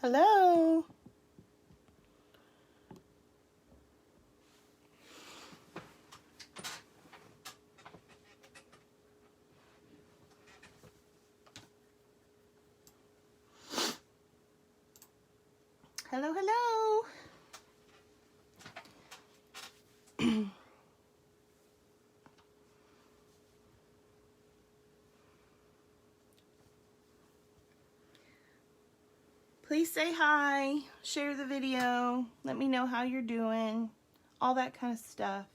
Hello. Hello, hello. Please say hi, share the video, let me know how you're doing, all that kind of stuff.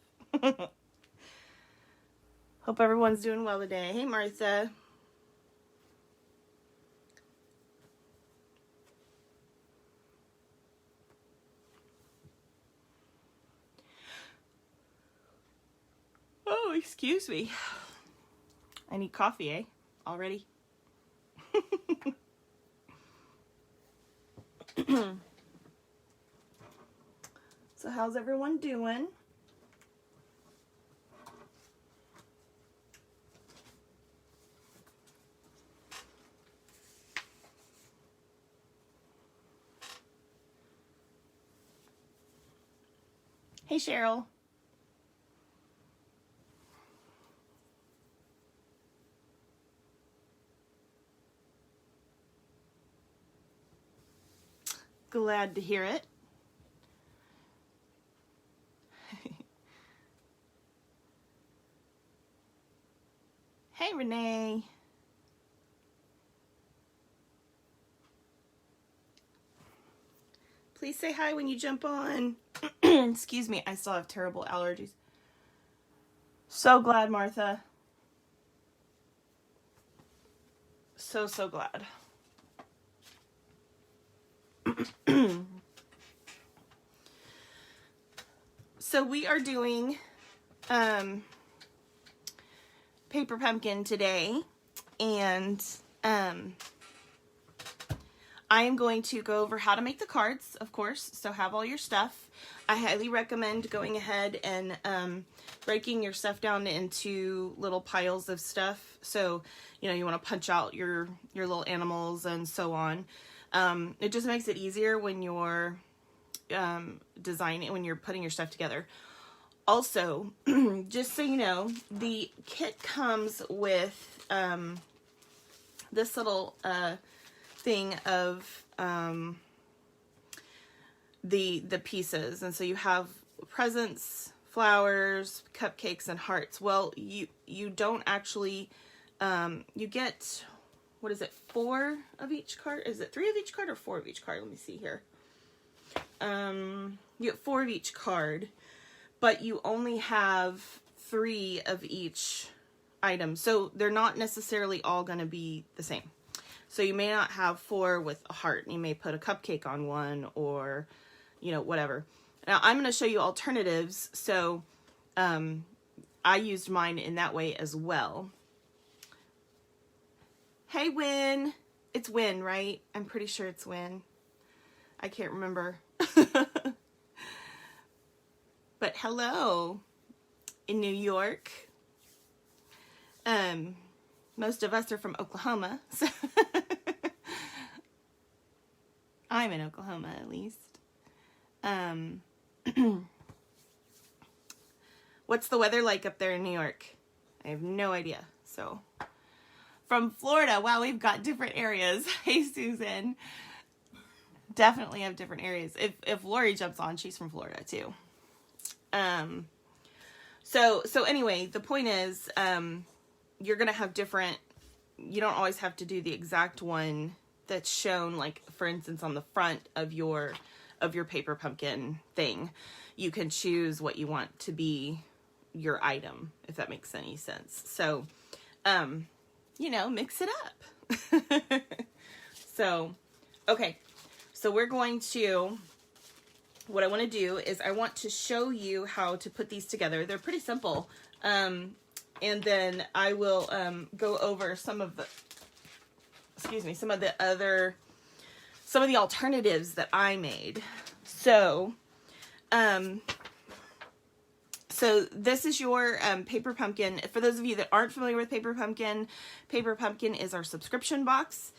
Hope everyone's doing well today. Hey, Martha. Oh, excuse me. I need coffee, eh? Already? So how's everyone doing? Hey, Cheryl. Glad to hear it. Hey, Renee. Please say hi when you jump on. Excuse me, I still have terrible allergies. So glad, Martha. So glad. So we are doing Paper Pumpkin today, and I am going to go over how to make the cards, of course, so have all your stuff. I highly recommend going ahead and breaking your stuff down into little piles of stuff. So, you know, you want to punch out your little animals and so on. It just makes it easier when you're designing, when you're putting your stuff together. Also, just so you know, the kit comes with this little thing of the pieces, and so you have presents, flowers, cupcakes, and hearts. Well, you don't actually you get, what is it, 4 of each card? Is it 3 of each card or 4 of each card? Let me see here. You get 4 of each card, but you only have 3 of each item, so they're not necessarily all going to be the same. So you may not have 4 with a heart. You may put a cupcake on one, or, you know, whatever. Now I'm going to show you alternatives. So I used mine in that way as well. Hey, Win. It's Win, right? I'm pretty sure it's Win. I can't remember. But hello in New York. Most of us are from Oklahoma. So I'm in Oklahoma, at least. What's the weather like up there in New York? I have no idea. So, from Florida, wow, we've got different areas. Hey, Susan. Definitely have different areas. If Lori jumps on, she's from Florida too. So anyway, the point is, you're gonna have different. You don't always have to do the exact one that's shown, like, for instance, on the front of your paper pumpkin thing. You can choose what you want to be your item, if that makes any sense. So, you know, mix it up. So, okay. So we're going to, what I want to do is I want to show you how to put these together. They're pretty simple. And then I will go over some of the, some of the alternatives that I made. So, so this is your Paper Pumpkin. For those of you that aren't familiar with Paper Pumpkin is our subscription box.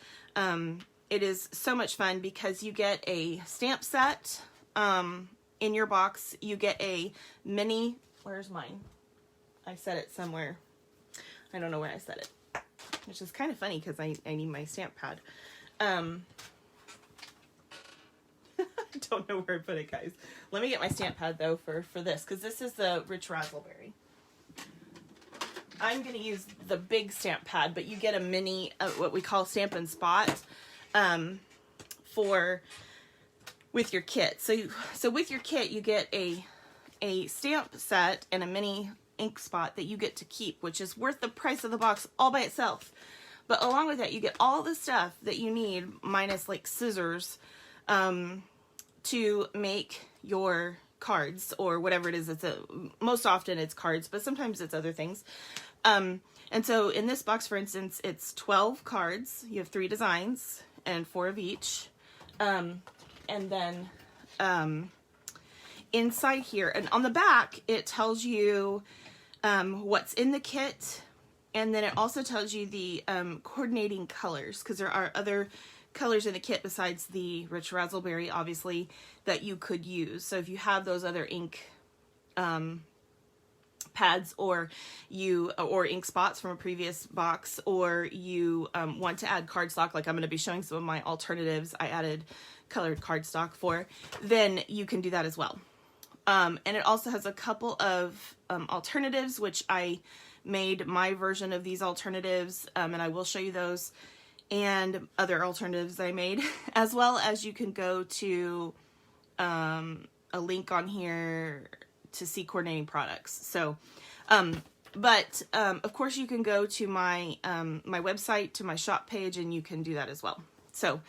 it is so much fun because you get a stamp set in your box. You get a mini, where's mine? I set it somewhere. I don't know where I set it, which is kind of funny because I need my stamp pad. I don't know where I put it, guys. Let me get my stamp pad though for this, because this is the Rich Razzleberry. I'm going to use the big stamp pad, but you get a mini, what we call Stampin' Spot, with your kit. So with your kit, you get a stamp set and a mini ink spot that you get to keep, which is worth the price of the box all by itself. But along with that, you get all the stuff that you need, minus like scissors, to make your cards or whatever it is. Most often it's cards, but sometimes it's other things. And so in this box, for instance, it's 12 cards. You have 3 designs and 4 of each. And then inside here and on the back, it tells you what's in the kit. And then it also tells you the coordinating colors, because there are other colors in the kit besides the Rich Razzleberry, obviously, that you could use. So if you have those other ink pads, or ink spots from a previous box, or you want to add cardstock, like I'm going to be showing some of my alternatives I added colored cardstock for, then you can do that as well. And it also has a couple of alternatives, which I made my version of these alternatives, and I will show you those, and other alternatives I made, as well as you can go to a link on here to see coordinating products. So, but of course you can go to my my website, to my shop page, and you can do that as well. So,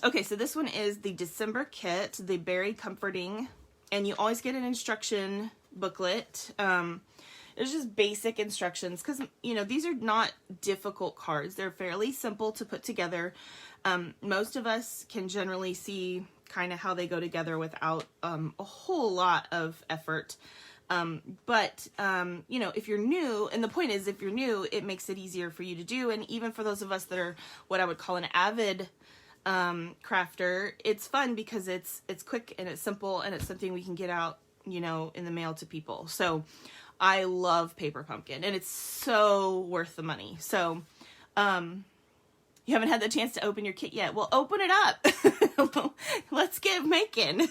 okay, so this one is the December kit, the Beary Comforting, and you always get an instruction booklet. It's just basic instructions, because, you know, these are not difficult cards. They're fairly simple to put together. Most of us can generally see kind of how they go together without a whole lot of effort. But you know, if you're new, and the point is, if you're new, it makes it easier for you to do. And even for those of us that are what I would call an avid crafter, it's fun because it's quick and it's simple, and it's something we can get out, you know, in the mail to people. So I love Paper Pumpkin, and it's so worth the money. So, you haven't had the chance to open your kit yet. Well, open it up. Let's get making.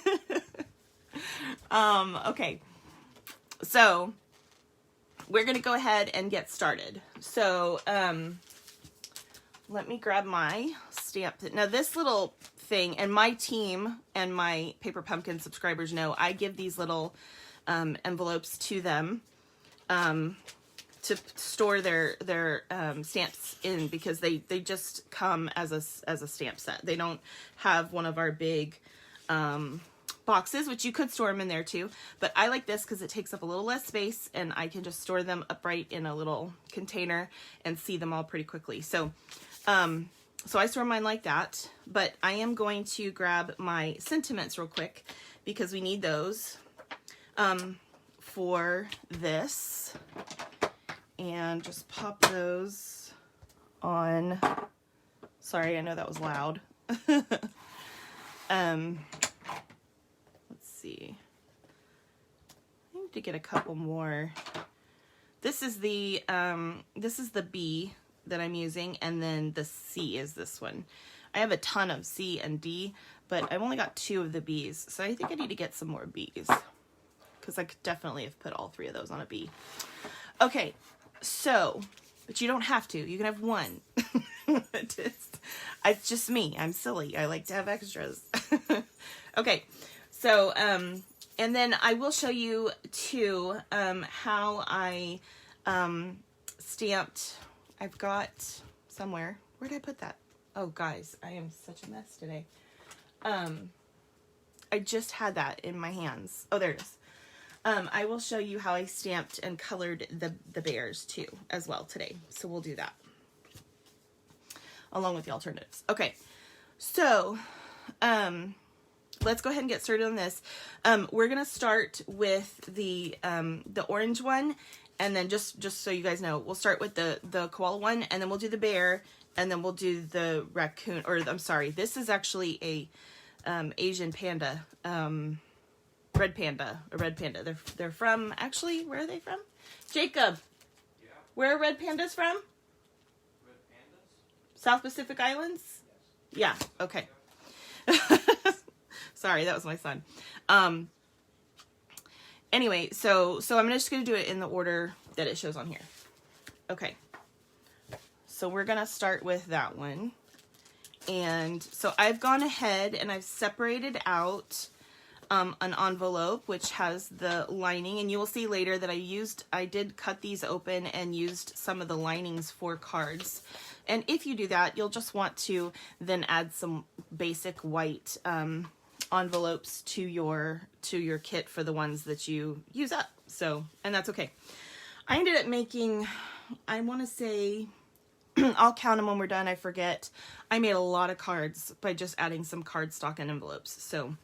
Okay. So we're going to go ahead and get started. So, let me grab my stamp. Now this little thing, and my team and my Paper Pumpkin subscribers know I give these little envelopes to them to store their stamps in, because they just come as a stamp set. They don't have one of our big boxes, which you could store them in there too, but I like this because it takes up a little less space, and I can just store them upright in a little container and see them all pretty quickly. So so I store mine like that, but I am going to grab my sentiments real quick, because we need those for this, and just pop those on. Sorry, I know that was loud. Let's see. I need to get a couple more. This is the B that I'm using, and then the C is this one. I have a ton of C and D, but I've only got 2 of the B's, so I think I need to get some more B's, because I could definitely have put all 3 of those on a B. Okay, so, but you don't have to. You can have 1. It's just me. I'm silly. I like to have extras. Okay, so, and then I will show you too how I stamped. I've got somewhere. Where did I put that? Oh, guys, I am such a mess today. I just had that in my hands. Oh, there it is. I will show you how I stamped and colored the bears too as well today. So we'll do that along with the alternatives. Okay, so let's go ahead and get started on this. We're gonna start with the orange one, And then just so you guys know, we'll start with the koala one, and then we'll do the bear, and then we'll do the raccoon, or I'm sorry, this is actually a Asian panda, a red panda. They're from, actually, where are they from? Jacob, yeah. Where are red pandas from? Red pandas? South Pacific Islands? Yes. Yeah, okay. Sorry, that was my son. Anyway, so I'm just going to do it in the order that it shows on here. Okay. So we're going to start with that one. And so I've gone ahead and I've separated out an envelope which has the lining, and you will see later that I did cut these open and used some of the linings for cards. And if you do that, you'll just want to then add some basic white envelopes to your kit for the ones that you use up. So, and that's okay. I ended up making, I want to say, I'll count them when we're done, I forget. I made a lot of cards by just adding some cardstock and envelopes. So,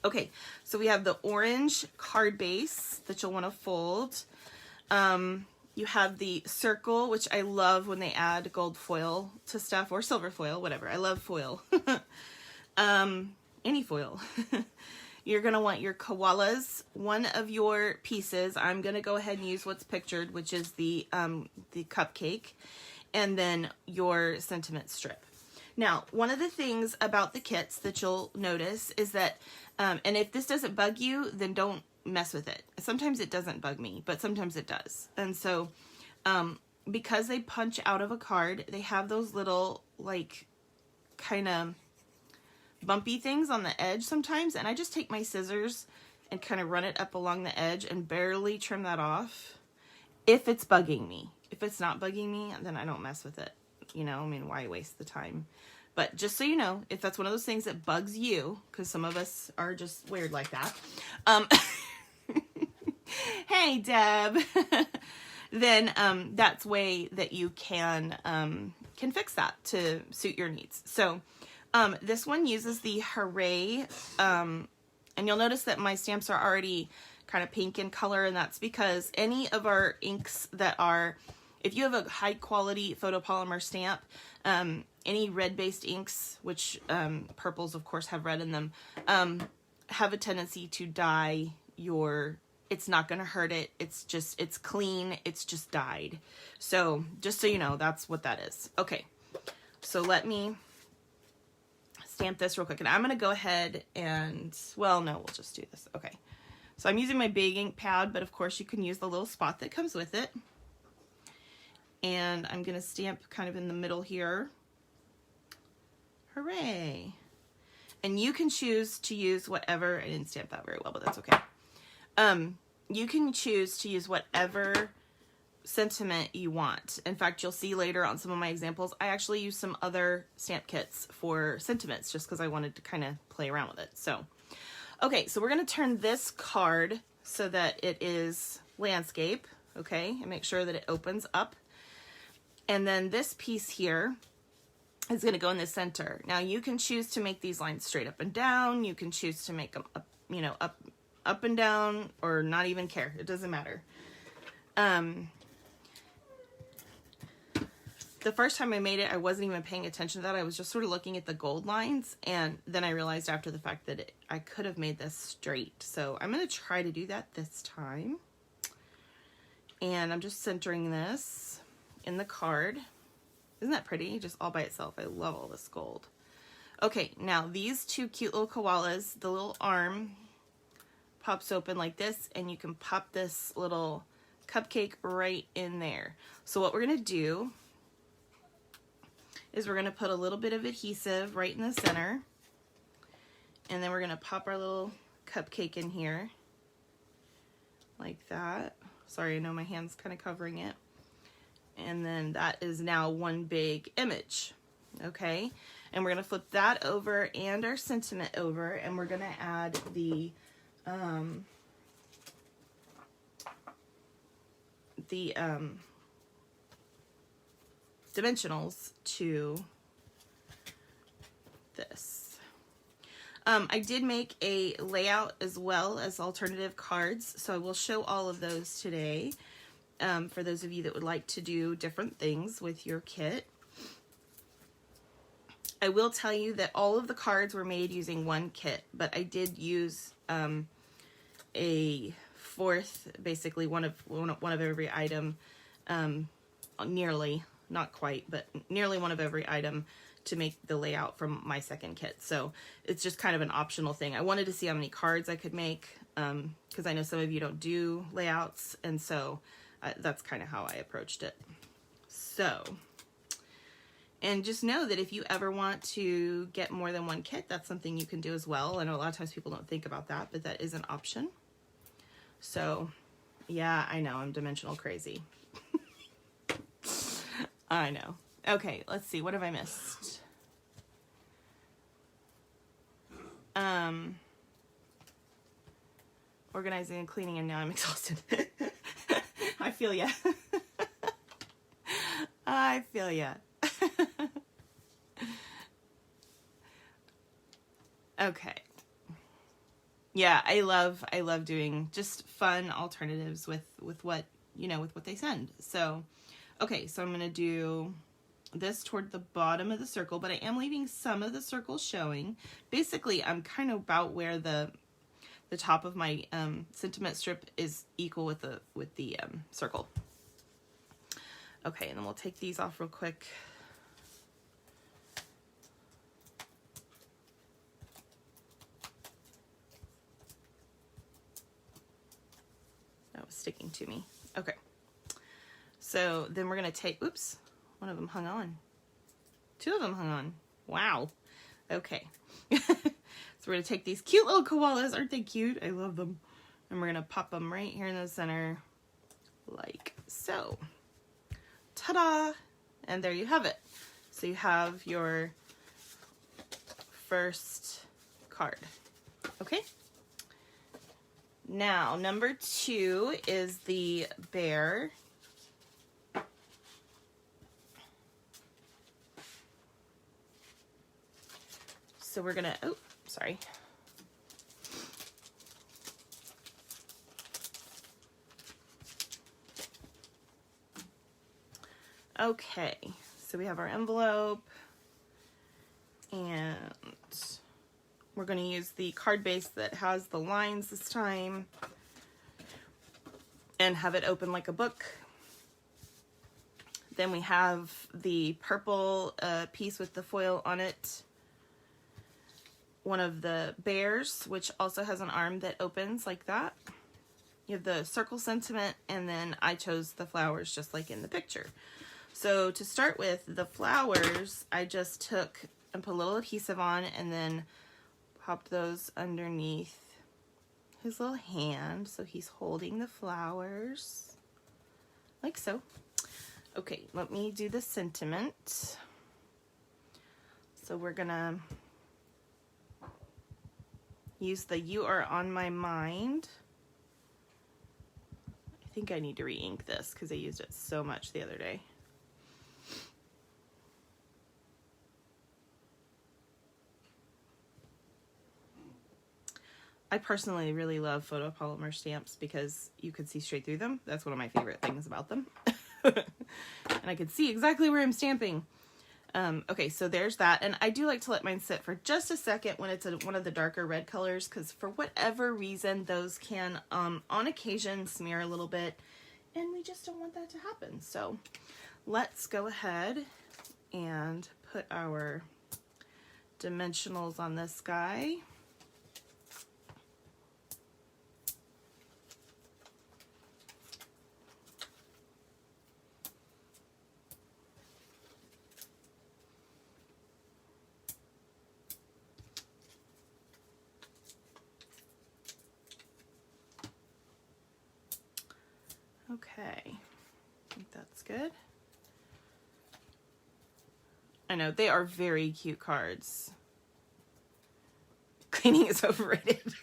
okay, so we have the orange card base that you'll want to fold. You have the circle, which I love when they add gold foil to stuff, or silver foil, whatever. I love foil. Any foil. You're going to want your koalas. One of your pieces, I'm going to go ahead and use what's pictured, which is the cupcake, and then your sentiment strip. Now, one of the things about the kits that you'll notice is that, and if this doesn't bug you, then don't mess with it. Sometimes it doesn't bug me, but sometimes it does. And so, because they punch out of a card, they have those little, like, kind of bumpy things on the edge sometimes, and I just take my scissors and kind of run it up along the edge and barely trim that off if it's bugging me. If it's not bugging me, then I don't mess with it. You know, I mean, why waste the time? But just so you know, if that's one of those things that bugs you, because some of us are just weird like that, hey, Deb, then that's way that you can fix that to suit your needs. So this one uses the Hooray, and you'll notice that my stamps are already kind of pink in color, and that's because any of our inks that are, if you have a high quality photopolymer stamp, any red based inks, which purples of course have red in them, have a tendency to dye your, it's not going to hurt it. It's just, it's clean. It's just dyed. So just so you know, that's what that is. Okay. So let me stamp this real quick, and I'm going to go ahead and, well, no, we'll just do this. Okay. So I'm using my big ink pad, but of course you can use the little spot that comes with it. And I'm going to stamp kind of in the middle here. Hooray. And you can choose to use whatever, I didn't stamp that very well, but that's okay. You can choose to use whatever sentiment you want. In fact, you'll see later on some of my examples, I actually use some other stamp kits for sentiments just because I wanted to kind of play around with it. So, okay, so we're going to turn this card so that it is landscape, okay, and make sure that it opens up. And then this piece here is going to go in the center. Now you can choose to make these lines straight up and down. You can choose to make them up, you know, up and down, or not even care. It doesn't matter. The first time I made it, I wasn't even paying attention to that. I was just sort of looking at the gold lines, and then I realized after the fact that I could have made this straight. So I'm going to try to do that this time. And I'm just centering this in the card. Isn't that pretty? Just all by itself. I love all this gold. Okay, now these two cute little koalas, the little arm pops open like this, and you can pop this little cupcake right in there. So what we're going to do is we're going to put a little bit of adhesive right in the center, and then we're going to pop our little cupcake in here like that. Sorry, I know my hand's kind of covering it. And then that is now one big image, okay? And we're going to flip that over and our sentiment over, and we're going to add the dimensionals to this. I did make a layout as well as alternative cards, so I will show all of those today. for those of you that would like to do different things with your kit. I will tell you that all of the cards were made using one kit, but I did use a fourth, basically one of every item, nearly, not quite, but nearly one of every item to make the layout from my second kit. So it's just kind of an optional thing. I wanted to see how many cards I could make, because I know some of you don't do layouts, and so that's kind of how I approached it. So, and just know that if you ever want to get more than one kit, that's something you can do as well. I know a lot of times people don't think about that, but that is an option. So, yeah, I know, I'm dimensional crazy. I know. Okay, let's see. What have I missed? Organizing and cleaning, and now I'm exhausted. I feel ya. I feel ya. Okay. Yeah, I love doing just fun alternatives with what, you know, with what they send. So, okay, so I'm going to do this toward the bottom of the circle, but I am leaving some of the circle showing. Basically, I'm kind of about where the top of my sentiment strip is equal with the circle. Okay, and then we'll take these off real quick. That was sticking to me. Okay. So then we're going to take, oops, one of them hung on. Two of them hung on. Wow. Okay. So we're going to take these cute little koalas. Aren't they cute? I love them. And we're going to pop them right here in the center like so. Ta-da! And there you have it. So you have your first card. Okay? Now, number 2 is the bear. So we're gonna, oh, sorry. Okay, so we have our envelope, and we're going to use the card base that has the lines this time and have it open like a book. Then we have the purple piece with the foil on it. One of the bears, which also has an arm that opens like that. You have the circle sentiment, and then I chose the flowers just like in the picture. So to start with, the flowers, I just took and put a little adhesive on and then popped those underneath his little hand. So he's holding the flowers like so. Okay, let me do the sentiment. So we're gonna use the "You Are On My Mind." I think I need to re-ink this because I used it so much the other day. I personally really love photopolymer stamps because you can see straight through them. That's one of my favorite things about them. And I can see exactly where I'm stamping. Okay, so there's that. And I do like to let mine sit for just a second when it's one of the darker red colors, because for whatever reason, those can, on occasion, smear a little bit. And we just don't want that to happen. So let's go ahead and put our dimensionals on this guy. Okay, I think that's good. I know, they are very cute cards. Cleaning is overrated.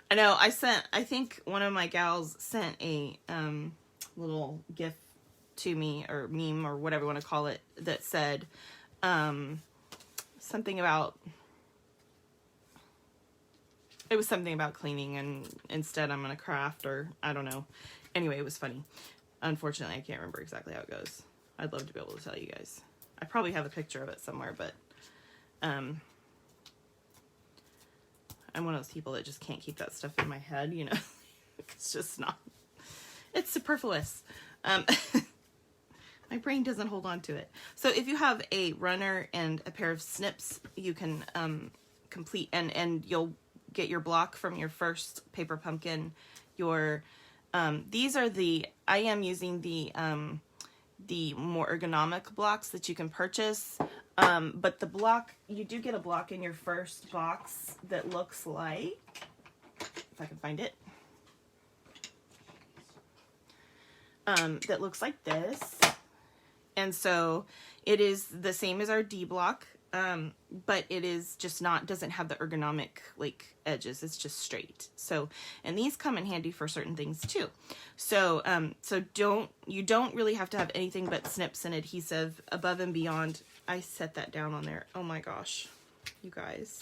I know, I think one of my gals sent a little gift to me, or meme, or whatever you want to call it, that said something about, it was something about cleaning, and instead I'm going to craft, or I don't know. Anyway, it was funny. Unfortunately, I can't remember exactly how it goes. I'd love to be able to tell you guys. I probably have a picture of it somewhere, but I'm one of those people that just can't keep that stuff in my head, you know. It's just not, it's superfluous. My brain doesn't hold on to it. So if you have a runner and a pair of snips, you can complete, and you'll get your block from your first paper pumpkin. Your these are I am using the more ergonomic blocks that you can purchase. But the block, you do get a block in your first box that looks like, if I can find it, that looks like this. And so it is the same as our D block, but it is just doesn't have the ergonomic like edges. It's just straight. So, and these come in handy for certain things too. So, you don't really have to have anything but snips and adhesive above and beyond. I set that down on there. Oh my gosh, you guys,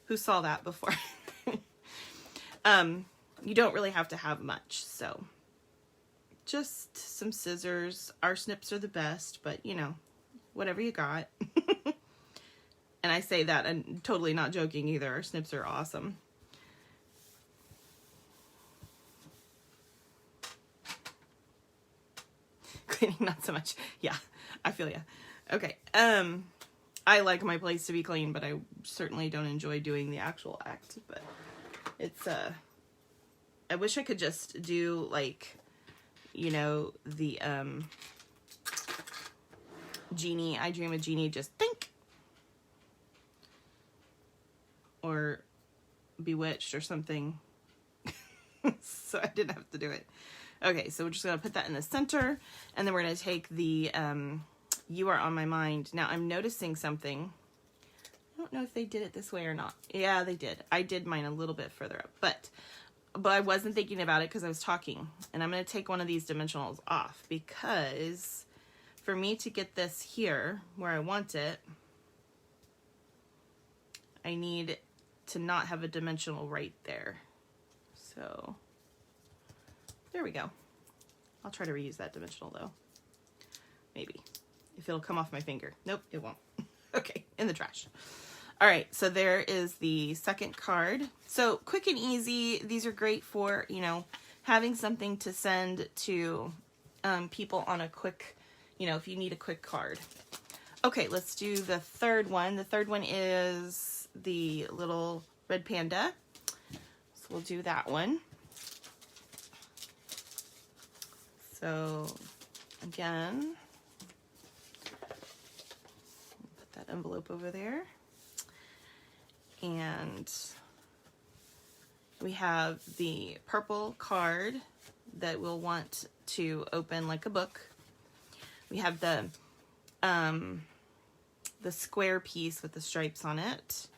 who saw that before? You don't really have to have much. So just some scissors. Our snips are the best, but you know, whatever you got. And I say that, and totally not joking either. Our snips are awesome. Cleaning, not so much. Yeah, I feel ya. Okay. I like my place to be clean, but I certainly don't enjoy doing the actual act. But it's I wish I could just do like, you know, the Genie, I Dream of Genie, just think, or Bewitched or something. So I didn't have to do it. Okay, so we're just gonna put that in the center, and then we're gonna take the You Are On My Mind. Now I'm noticing something. I don't know if they did it this way or not. Yeah, they did. I did mine a little bit further up, but I wasn't thinking about it because I was talking. And I'm going to take one of these dimensionals off, because for me to get this here where I want it, I need to not have a dimensional right there. So there we go. I'll try to reuse that dimensional though. Maybe. If it'll come off my finger. Nope, it won't. Okay, in the trash. All right, so there is the second card. So quick and easy. These are great for, you know, having something to send to people on a quick, you know, if you need a quick card. Okay, let's do the third one. The third one is the little red panda. So we'll do that one. So again, put that envelope over there. And we have the purple card that we'll want to open like a book. We have the square piece with the stripes on it.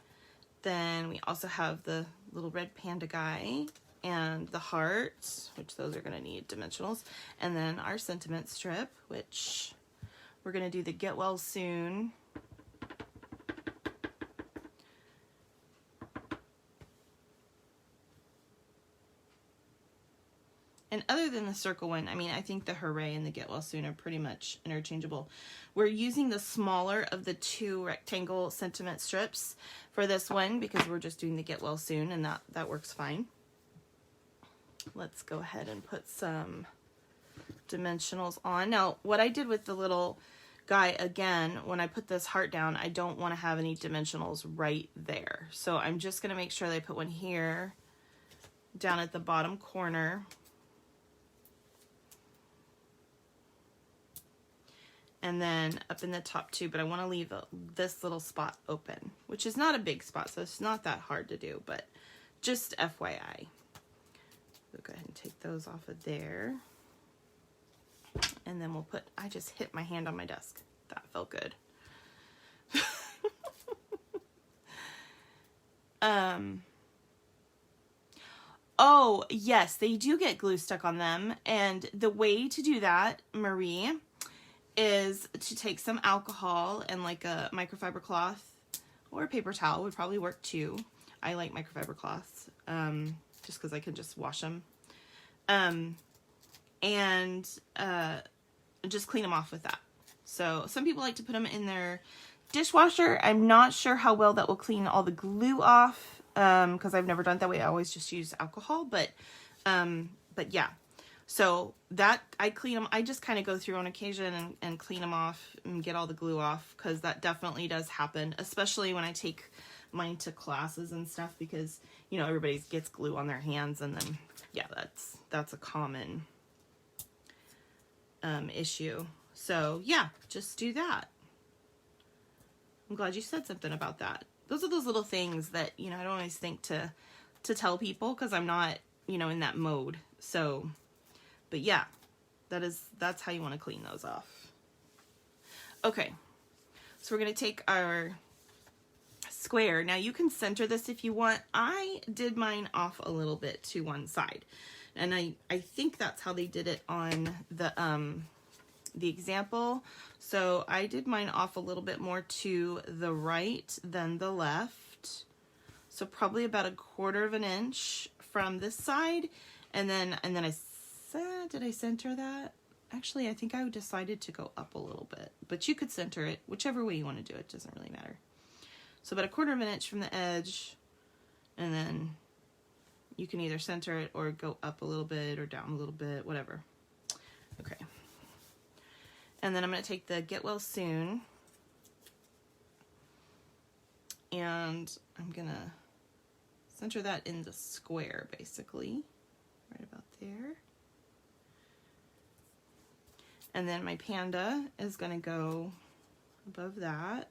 Then we also have the little red panda guy and the heart, which those are going to need dimensionals. And then our sentiment strip, which we're going to do the Get Well Soon. And other than the circle one, I mean, I think the Hooray and the Get Well Soon are pretty much interchangeable. We're using the smaller of the two rectangle sentiment strips for this one because we're just doing the Get Well Soon, and that works fine. Let's go ahead and put some dimensionals on. Now, what I did with the little guy, again, when I put this heart down, I don't want to have any dimensionals right there. So I'm just going to make sure that I put one here, down at the bottom corner. And then up in the top too, but I want to leave this little spot open, which is not a big spot, so it's not that hard to do, but just FYI. So go ahead and take those off of there. And then we'll put, I just hit my hand on my desk. That felt good. Oh, yes, they do get glue stuck on them. And the way to do that, Marie, is to take some alcohol and like a microfiber cloth or a paper towel would probably work too. I like microfiber cloths just because I can just wash them. and just clean them off with that. So some people like to put them in their dishwasher. I'm not sure how well that will clean all the glue off, because I've never done it that way. I always just use alcohol, but yeah. So that, I clean them. I just kind of go through on occasion and clean them off and get all the glue off, because that definitely does happen, especially when I take mine to classes and stuff, because, you know, everybody gets glue on their hands, and then, yeah, that's a common issue. So yeah, just do that. I'm glad you said something about that. Those are those little things that, you know, I don't always think to tell people, because I'm not, you know, in that mode. So, but yeah, that's how you want to clean those off. Okay, so we're going to take our square. Now you can center this if you want. I did mine off a little bit to one side, and I think that's how they did it on the example. So I did mine off a little bit more to the right than the left. So probably about 1/4 of an inch from this side, and then I said, did I center that? Actually, I think I decided to go up a little bit, but you could center it whichever way you want to do it. Doesn't really matter. So about 1/4 of an inch from the edge, and then you can either center it or go up a little bit or down a little bit, whatever. Okay. And then I'm going to take the Get Well Soon, and I'm going to center that in the square, basically, right about there. And then my panda is going to go above that.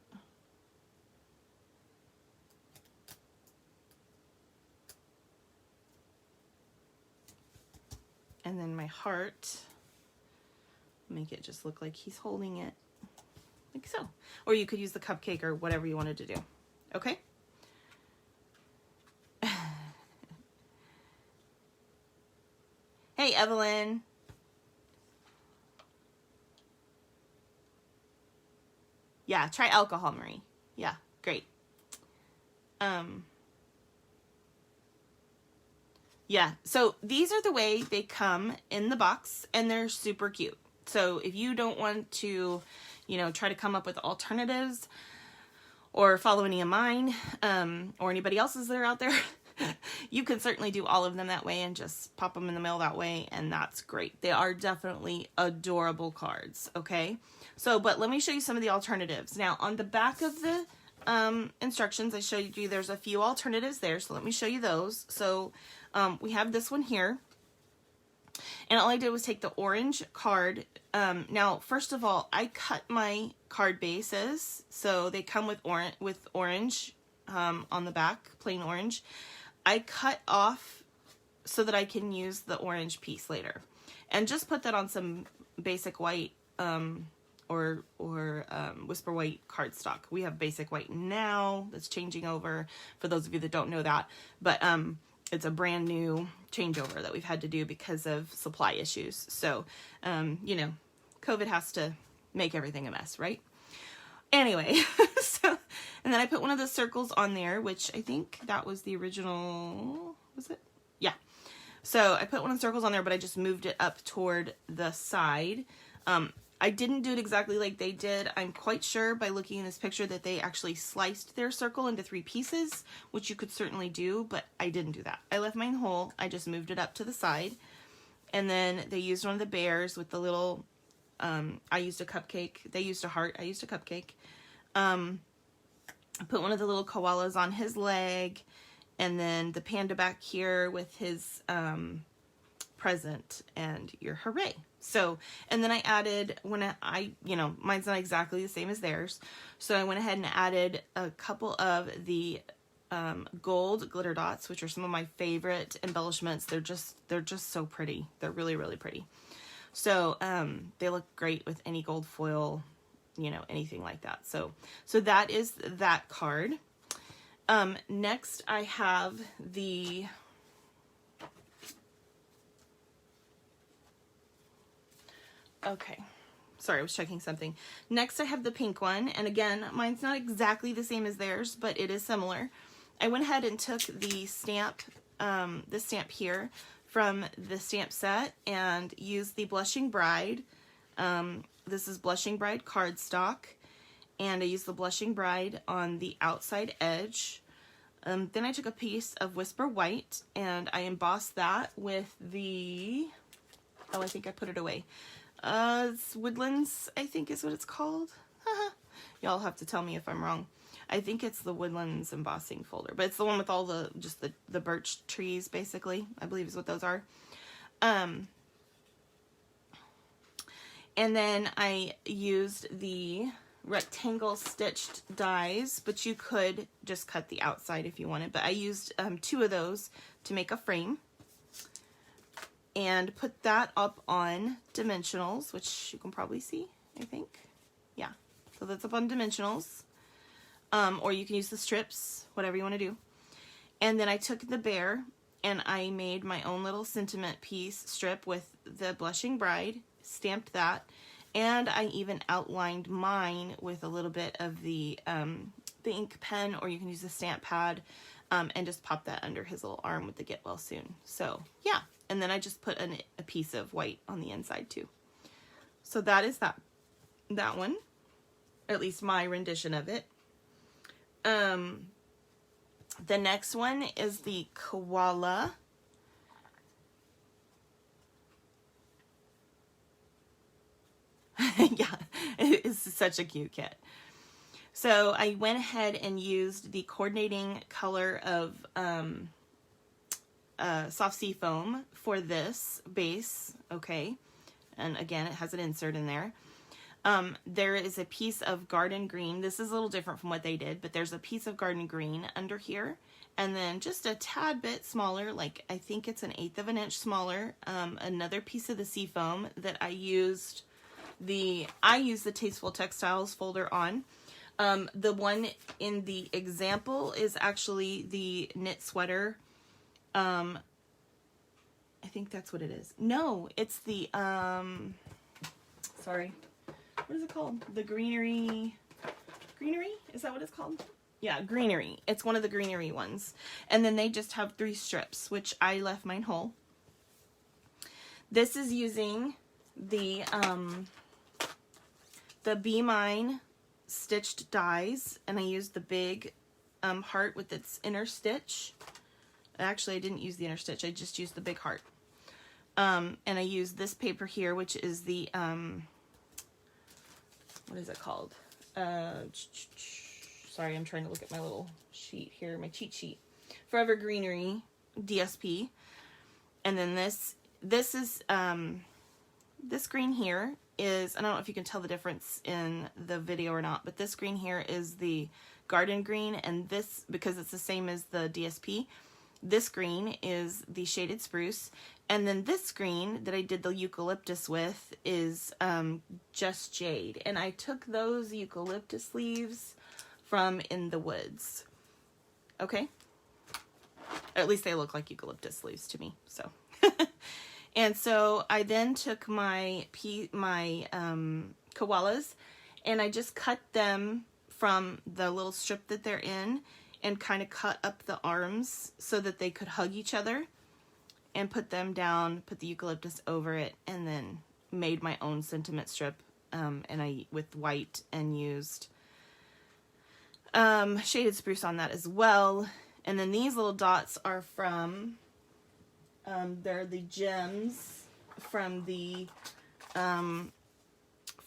And then my heart, make it just look like he's holding it, like so. Or you could use the cupcake or whatever you wanted to do. Okay? Hey, Evelyn. Yeah, try alcohol, Marie. Yeah, great. Yeah, so these are the way they come in the box, and they're super cute. So if you don't want to, you know, try to come up with alternatives or follow any of mine, or anybody else's that are out there, you can certainly do all of them that way and just pop them in the mail that way, and that's great. They are definitely adorable cards, okay? So, but let me show you some of the alternatives. Now, on the back of the instructions, I showed you there's a few alternatives there, so let me show you those. So, we have this one here, and all I did was take the orange card. Now, first of all, I cut my card bases, so they come with orange on the back, plain orange. I cut off so that I can use the orange piece later, and just put that on some basic white or Whisper White cardstock. We have basic white now that's changing over, for those of you that don't know that, but it's a brand new changeover that we've had to do because of supply issues. So, you know, COVID has to make everything a mess, right? Anyway, so, and then I put one of the circles on there, which I think that was the original, was it? Yeah. So I put one of the circles on there, but I just moved it up toward the side. I didn't do it exactly like they did. I'm quite sure by looking in this picture that they actually sliced their circle into 3 pieces, which you could certainly do, but I didn't do that. I left mine whole. I just moved it up to the side. And then they used one of the bears with the little, I used a cupcake. They used a heart. I used a cupcake. I put one of the little koalas on his leg, and then the panda back here with his present and your hooray. So, and then I added, when I, you know, mine's not exactly the same as theirs, so I went ahead and added a couple of the gold glitter dots, which are some of my favorite embellishments. They're just so pretty. They're really, really pretty. So, they look great with any gold foil, you know, anything like that. So that is that card. Next I have the, okay, sorry, I was checking something. Next I have the pink one, and again, mine's not exactly the same as theirs, but it is similar. I went ahead and took the stamp, this stamp here from the stamp set and used the Blushing Bride. This is Blushing Bride cardstock, and I used the Blushing Bride on the outside edge. Then I took a piece of Whisper White and I embossed that with the, oh, I think I put it away. It's Woodlands, I think is what it's called. Y'all have to tell me if I'm wrong. I think it's the Woodlands embossing folder, but it's the one with all the, just the birch trees, basically, I believe is what those are. And then I used the rectangle stitched dies, but you could just cut the outside if you wanted, but I used 2 of those to make a frame and put that up on dimensionals, which you can probably see, I think. Yeah, so that's up on dimensionals. Or you can use the strips, whatever you want to do. And then I took the bear and I made my own little sentiment piece strip with the Blushing Bride, stamped that, and I even outlined mine with a little bit of the ink pen, or you can use the stamp pad, and just pop that under his little arm with the Get Well Soon. So yeah, and then I just put a piece of white on the inside too. So that is that one, or at least my rendition of it. The next one is the Koala. Yeah, it is such a cute kit. So I went ahead and used the coordinating color of Soft Sea Foam for this base, okay? And again, it has an insert in there. There is a piece of garden green. This is a little different from what they did, but there's a piece of garden green under here. And then just a tad bit smaller, like I think it's 1/8 of an inch smaller, another piece of the sea foam that I used the Tasteful Textiles folder on. The one in the example is actually the knit sweater. I think that's what it is. No, it's the, sorry. What is it called? The greenery? Is that what it's called? Yeah, greenery. It's one of the greenery ones. And then they just have 3 strips, which I left mine whole. This is using the Be Mine stitched dies, and I used the big heart with its inner stitch. Actually, I didn't use the inner stitch. I just used the big heart. And I used this paper here, which is the, what is it called? Sorry, I'm trying to look at my little sheet here, my cheat sheet. Forever Greenery DSP. And then this is, this green here is, I don't know if you can tell the difference in the video or not, but this green here is the garden green, and this, because it's the same as the DSP, this green is the shaded spruce, and then this green that I did the eucalyptus with is just jade, and I took those eucalyptus leaves from In the Woods. Okay? At least they look like eucalyptus leaves to me, so. And so I then took my koalas and I just cut them from the little strip that they're in and kind of cut up the arms so that they could hug each other, and put them down, put the eucalyptus over it, and then made my own sentiment strip, and I with white, and used shaded spruce on that as well. And then these little dots are from they're the gems from the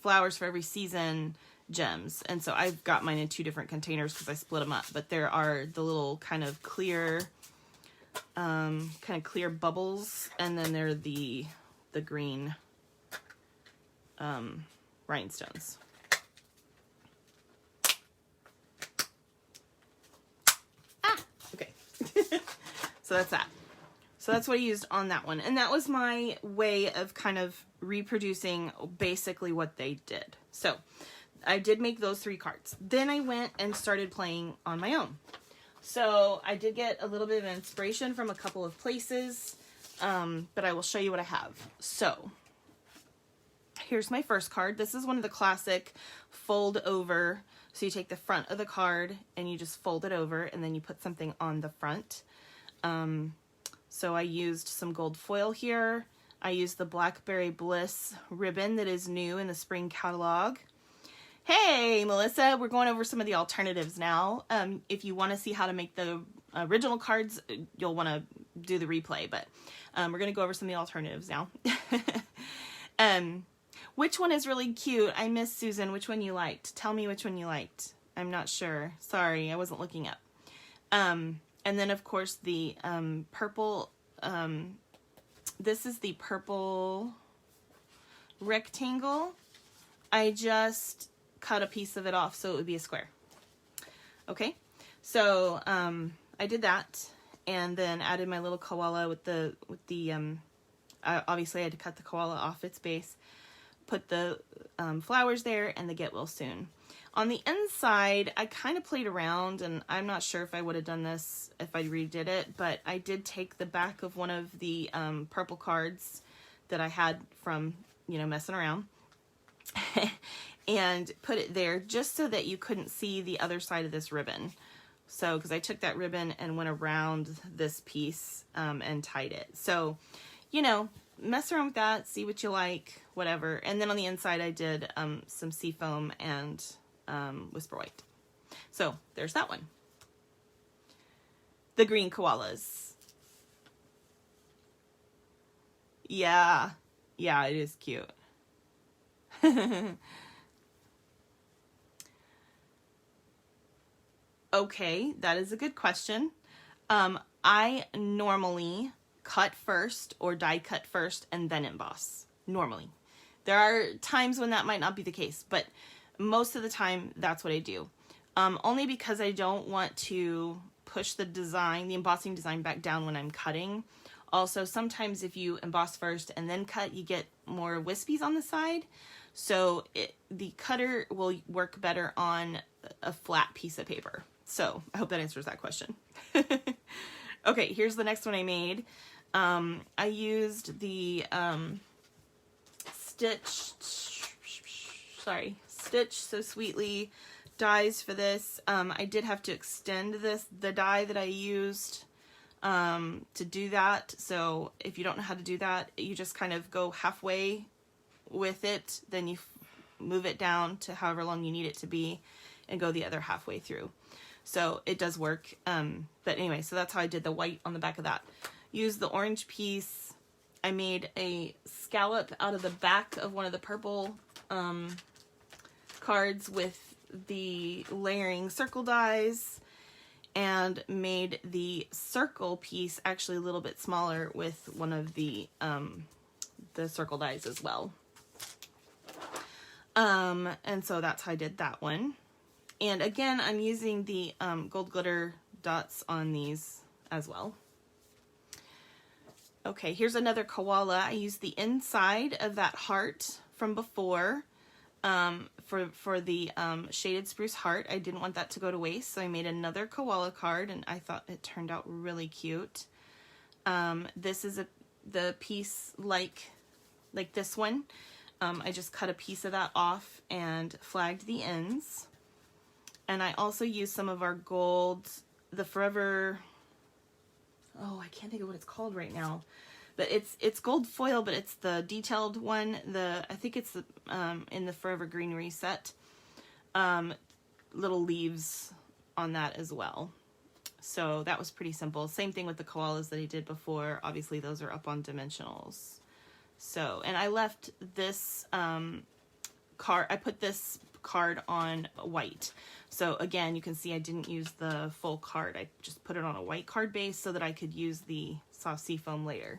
Flowers for Every Season gems, and so I've got mine in 2 different containers because I split them up, but there are the little kind of clear bubbles, and then there are the green rhinestones. Okay. So that's that. So that's what I used on that one. And that was my way of kind of reproducing basically what they did. So I did make those 3 cards. Then I went and started playing on my own. So I did get a little bit of inspiration from a couple of places, but I will show you what I have. So here's my first card. This is one of the classic fold over. So you take the front of the card and you just fold it over, and then you put something on the front. So I used some gold foil here. I used the Blackberry Bliss ribbon that is new in the spring catalog. Hey, Melissa, we're going over some of the alternatives now. If you want to see how to make the original cards, you'll want to do the replay, but we're going to go over some of the alternatives now. Which one is really cute? I miss Susan. Which one you liked? Tell me which one you liked. I'm not sure. Sorry, I wasn't looking up. And then, of course, the purple. This is the purple rectangle. I just cut a piece of it off so it would be a square. Okay, so I did that, and then added my little koala with the obviously I had to cut the koala off its base, put the flowers there, and the get well soon. On the inside, I kind of played around, and I'm not sure if I would have done this if I redid it, but I did take the back of one of the purple cards that I had from, you know, messing around and put it there just so that you couldn't see the other side of this ribbon. So, because I took that ribbon and went around this piece and tied it. So, you know, mess around with that, see what you like, whatever. And then on the inside, I did some seafoam and Whisper White. So there's that one. The green koalas. Yeah, it is cute. Okay, that is a good question. I normally cut first or die cut first and then emboss. Normally. There are times when that might not be the case, but most of the time that's what I do. Only because I don't want to push the embossing design back down when I'm cutting. Also, sometimes if you emboss first and then cut, you get more wispies on the side. So the cutter will work better on a flat piece of paper. So I hope that answers that question. Okay, here's the next one I made. I used the Stitch So Sweetly dies for this. I did have to extend the die that I used to do that. So if you don't know how to do that, you just kind of go halfway with it, then you move it down to however long you need it to be and go the other halfway through. So it does work. But anyway, so that's how I did the white on the back of that. Used the orange piece. I made a scallop out of the back of one of the purple cards with the layering circle dies, and made the circle piece actually a little bit smaller with one of the circle dies as well. And so that's how I did that one. And again, I'm using the gold glitter dots on these as well. Okay, here's another koala. I used the inside of that heart from before for the shaded spruce heart. I didn't want that to go to waste, so I made another koala card, and I thought it turned out really cute. This is the piece like this one. I just cut a piece of that off and flagged the ends. And I also used some of our gold, the Forever, I can't think of what it's called right now. But it's gold foil, but it's the detailed one. I think it's the in the Forever Green Reset. Little leaves on that as well. So that was pretty simple. Same thing with the koalas that I did before. Obviously those are up on dimensionals. So, and I left this card, I put this card on white. So again, you can see I didn't use the full card. I just put it on a white card base so that I could use the soft seafoam later.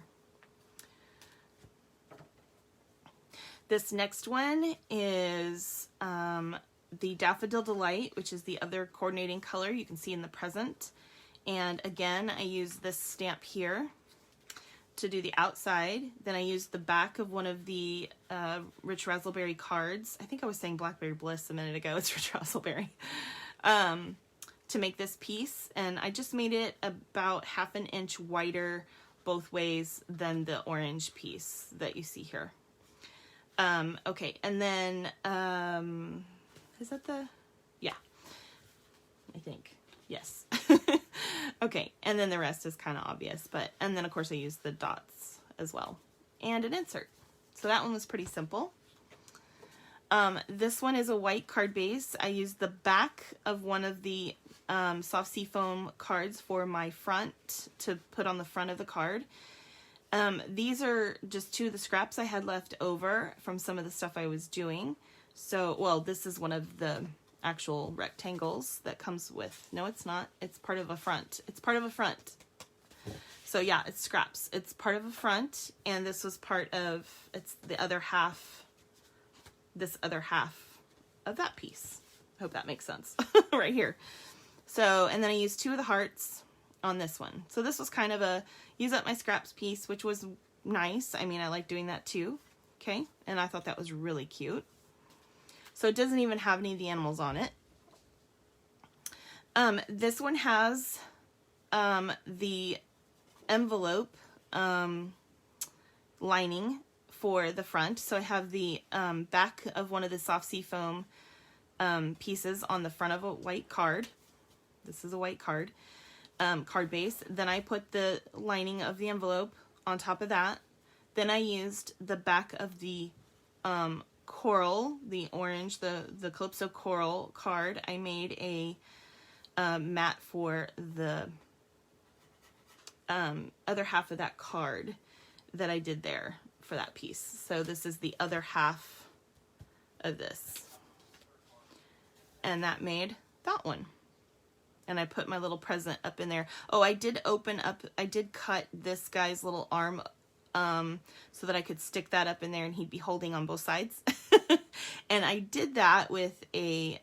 This next one is the Daffodil Delight, which is the other coordinating color you can see in the present. And again, I use this stamp here to do the outside. Then I used the back of one of the Rich Razzleberry cards. I think I was saying Blackberry Bliss a minute ago. It's Rich Razzleberry. To make this piece. And I just made it about 1/2 inch wider both ways than the orange piece that you see here. Okay, and then, is that yeah, I think, yes. Okay, and then the rest is kind of obvious, and then of course I used the dots as well, and an insert. So that one was pretty simple. This one is a white card base. I used the back of one of the soft seafoam cards for my front to put on the front of the card. These are just two of the scraps I had left over from some of the stuff I was doing. So, well, this is one of the actual rectangles that comes with, no it's not, it's part of a front. It's part of a front. So yeah, it's scraps. It's part of a front, and this was part of, it's the other half, this other half of that piece. Hope that makes sense right here. So, and then I used two of the hearts on this one. So this was kind of a use up my scraps piece, which was nice. I mean, I like doing that too. Okay. And I thought that was really cute. So it doesn't even have any of the animals on it. This one has the envelope lining for the front. So I have the back of one of the soft seafoam pieces on the front of a white card. This is a white card, card base. Then I put the lining of the envelope on top of that. Then I used the back of the coral, the orange, the Calypso coral card. I made a mat for the other half of that card that I did there for that piece. So this is the other half of this. And that made that one. And I put my little present up in there. Oh, I did cut this guy's little arm so that I could stick that up in there and he'd be holding on both sides. And I did that with a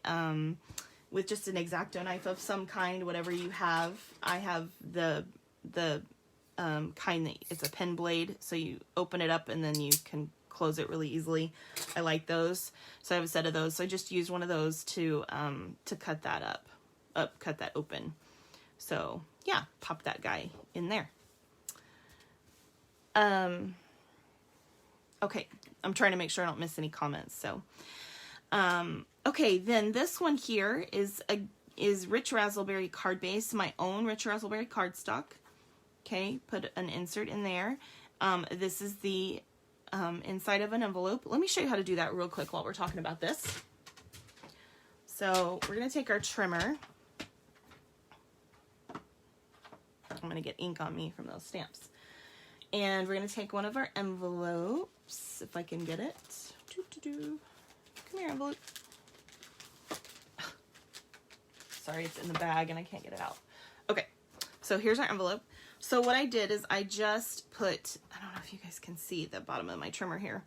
with just an X-Acto knife of some kind, whatever you have. I have the kind that it's a pen blade, so you open it up and then you can close it really easily. I like those, so I have a set of those. So I just used one of those to cut that cut that open. So yeah, pop that guy in there. Okay, I'm trying to make sure I don't miss any comments. So, okay, then this one here is Rich Razzleberry card base, my own Rich Razzleberry cardstock. Okay, put an insert in there. This is the inside of an envelope. Let me show you how to do that real quick while we're talking about this. So we're gonna take our trimmer. I'm gonna get ink on me from those stamps. And we're going to take one of our envelopes, if I can get it. Come here, envelope. Sorry, it's in the bag and I can't get it out. Okay, so here's our envelope. So what I did is I just put, I don't know if you guys can see the bottom of my trimmer here.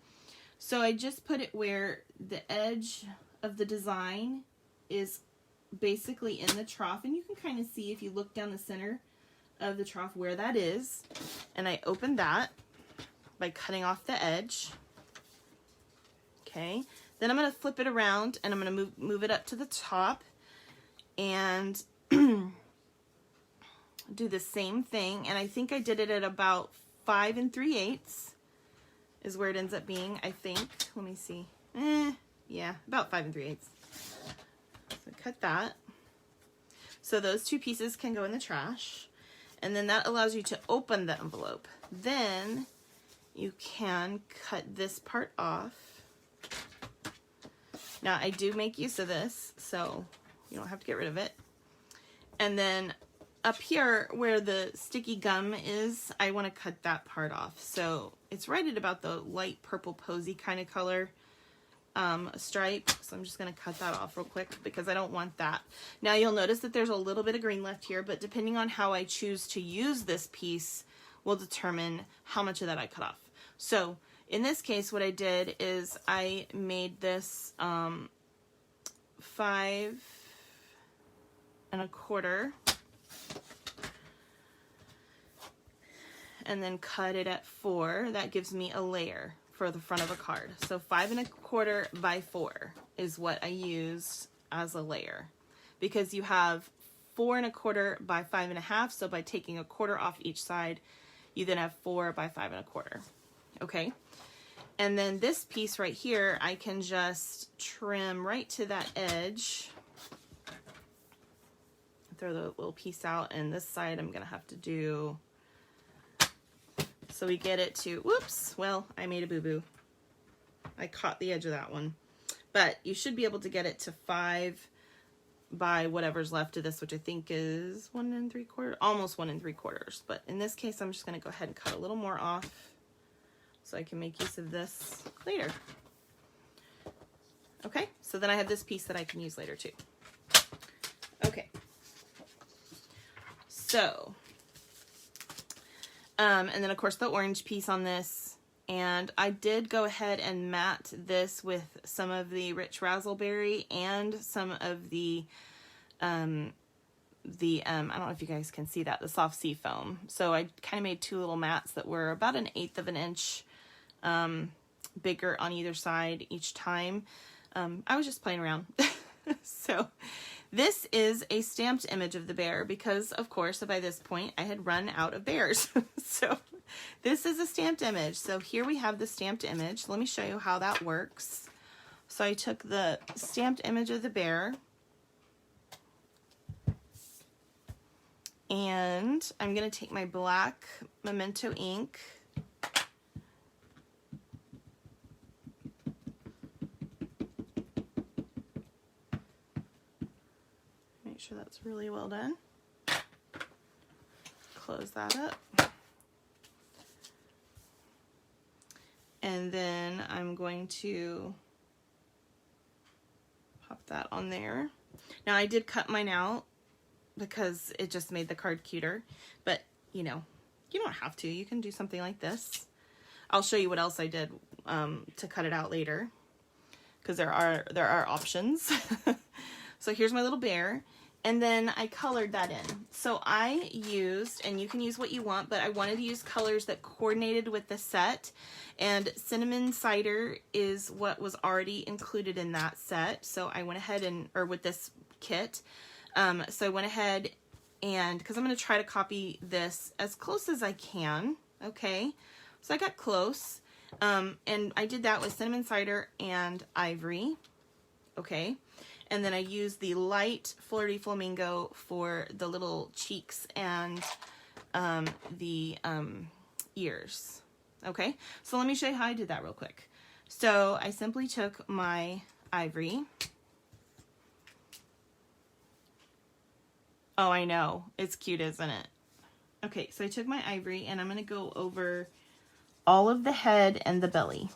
So I just put it where the edge of the design is basically in the trough. And you can kind of see if you look down the center of the trough where that is, and I opened that by cutting off the edge. Okay, then I'm going to flip it around and I'm going to move it up to the top and do the same thing. And I think I did it at about 5 3/8 is where it ends up being, I think. Let me see. Yeah, about 5 3/8. So cut that. So those two pieces can go in the trash. And then that allows you to open the envelope. Then you can cut this part off. Now I do make use of this, so you don't have to get rid of it. And then up here where the sticky gum is, I want to cut that part off. So it's right at about the light purple posy kind of color stripe. So I'm just going to cut that off real quick because I don't want that. Now you'll notice that there's a little bit of green left here, but depending on how I choose to use this piece will determine how much of that I cut off. So in this case, what I did is I made this 5 1/4 and then cut it at 4. That gives me a layer for the front of a card. So 5 1/4 by 4 is what I used as a layer, because you have 4 1/4 by 5 1/2. So by taking a quarter off each side, you then have 4 by 5 1/4. Okay. And then this piece right here, I can just trim right to that edge at the throw the little piece out, and this side I'm gonna have to do, so we get it to, whoops, well, I made a boo-boo. I caught the edge of that one. But you should be able to get it to 5 by whatever's left of this, which I think is 1 3/4, almost 1 3/4. But in this case, I'm just gonna go ahead and cut a little more off so I can make use of this later. Okay, so then I have this piece that I can use later too. Okay, so, and then of course the orange piece on this, and I did go ahead and matte this with some of the Rich Razzleberry and some of the I don't know if you guys can see that, the soft sea foam. So I kind of made 2 little mats that were about 1/8 of an inch bigger on either side each time. I was just playing around. So this is a stamped image of the bear because, of course, by this point I had run out of bears. So this is a stamped image. So here we have the stamped image. Let me show you how that works. So I took the stamped image of the bear, and I'm going to take my black Memento ink, make sure that's really well done, close that up, and then I'm going to pop that on there. Now I did cut mine out because it just made the card cuter, but you know, you don't have to. You can do something like this. I'll show you what else I did to cut it out later, because there are options. So here's my little bear, and then I colored that in. So I used, and you can use what you want, but I wanted to use colors that coordinated with the set, and cinnamon cider is what was already included in that set. So I went ahead and, or with this kit, so I went ahead and, because I'm going to try to copy this as close as I can, okay? So I got close, and I did that with cinnamon cider and ivory, okay? And then I used the light Flirty Flamingo for the little cheeks and the ears, okay? So let me show you how I did that real quick. So I simply took my ivory. Oh, I know. It's cute, isn't it? Okay, so I took my ivory and I'm going to go over all of the head and the belly.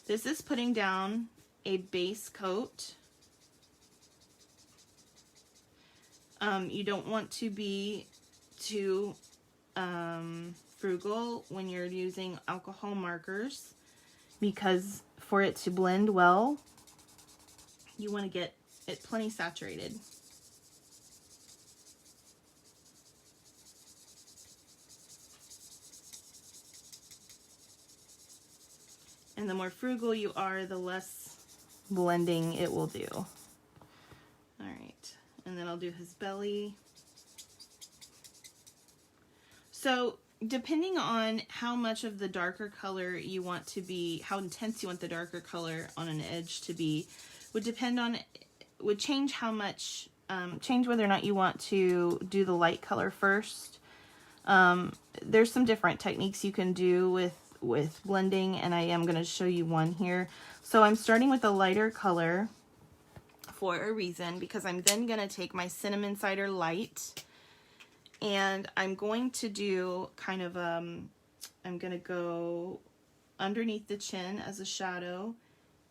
This is putting down a base coat. You don't want to be too frugal when you're using alcohol markers, because for it to blend well, you want to get it plenty saturated. And the more frugal you are, the less blending it will do. All right, and then I'll do his belly. So depending on how much of the darker color you want to be, how intense you want the darker color on an edge to be, would depend on, would change how much, change whether or not you want to do the light color first. There's some different techniques you can do with blending, and I am going to show you one here. So I'm starting with a lighter color for a reason, because I'm then going to take my cinnamon cider light, and I'm going to do kind of I'm going to go underneath the chin as a shadow,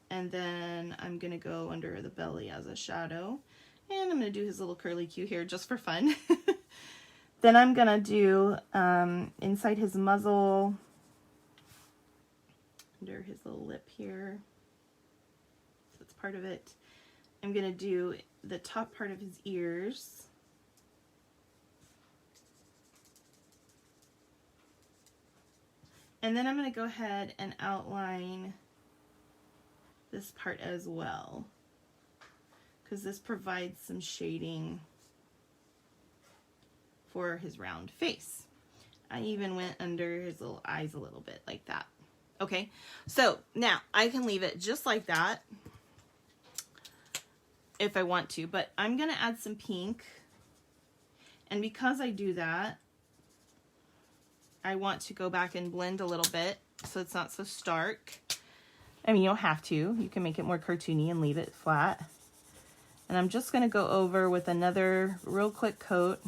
and then I'm going to go under the belly as a shadow, and I'm going to do his little curly Q here just for fun. Then I'm going to do inside his muzzle, under his little lip here, so that's part of it. I'm going to do the top part of his ears. And then I'm going to go ahead and outline this part as well, because this provides some shading for his round face. I even went under his little eyes a little bit like that. Okay, so now I can leave it just like that if I want to, but I'm going to add some pink And because I do that, I want to go back and blend a little bit so it's not so stark. I mean, you don't have to. You can make it more cartoony and leave it flat. And I'm just going to go over with another real quick coat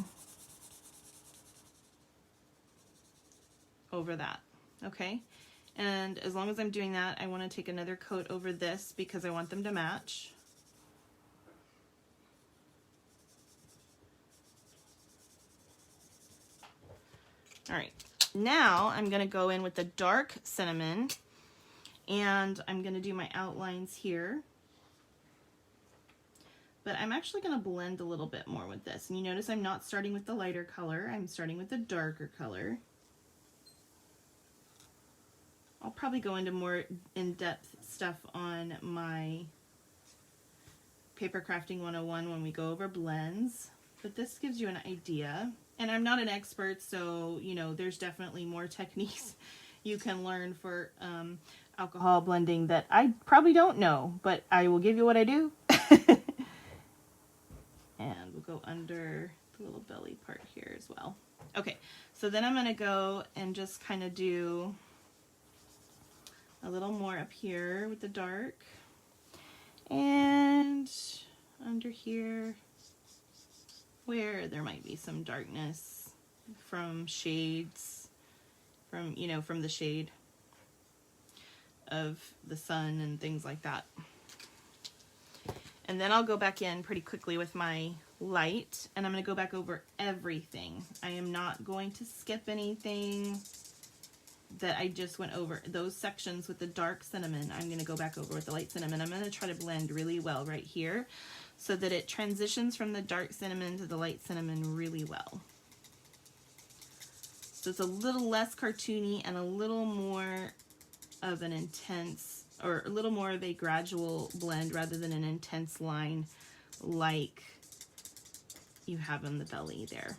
over that, okay? And as long as I'm doing that, I want to take another coat over this because I want them to match. All right, now I'm going to go in with the dark cinnamon, and I'm going to do my outlines here. But I'm actually going to blend a little bit more with this. And you notice I'm not starting with the lighter color, I'm starting with the darker color. I'll probably go into more in-depth stuff on my Paper Crafting 101 when we go over blends, but this gives you an idea. And I'm not an expert, so you know, there's definitely more techniques you can learn for alcohol blending that I probably don't know, but I will give you what I do. And we'll go under the little belly part here as well. Okay, so then I'm gonna go and just kind of do a little more up here with the dark, and under here where there might be some darkness from shades, from, you know, from the shade of the sun and things like that. And then I'll go back in pretty quickly with my light, and I'm going to go back over everything. I am not going to skip anything that I just went over. Those sections with the dark cinnamon, I'm going to go back over with the light cinnamon. I'm going to try to blend really well right here so that it transitions from the dark cinnamon to the light cinnamon really well. So it's a little less cartoony and a little more of an intense, or a little more of a gradual blend rather than an intense line like you have on the belly there.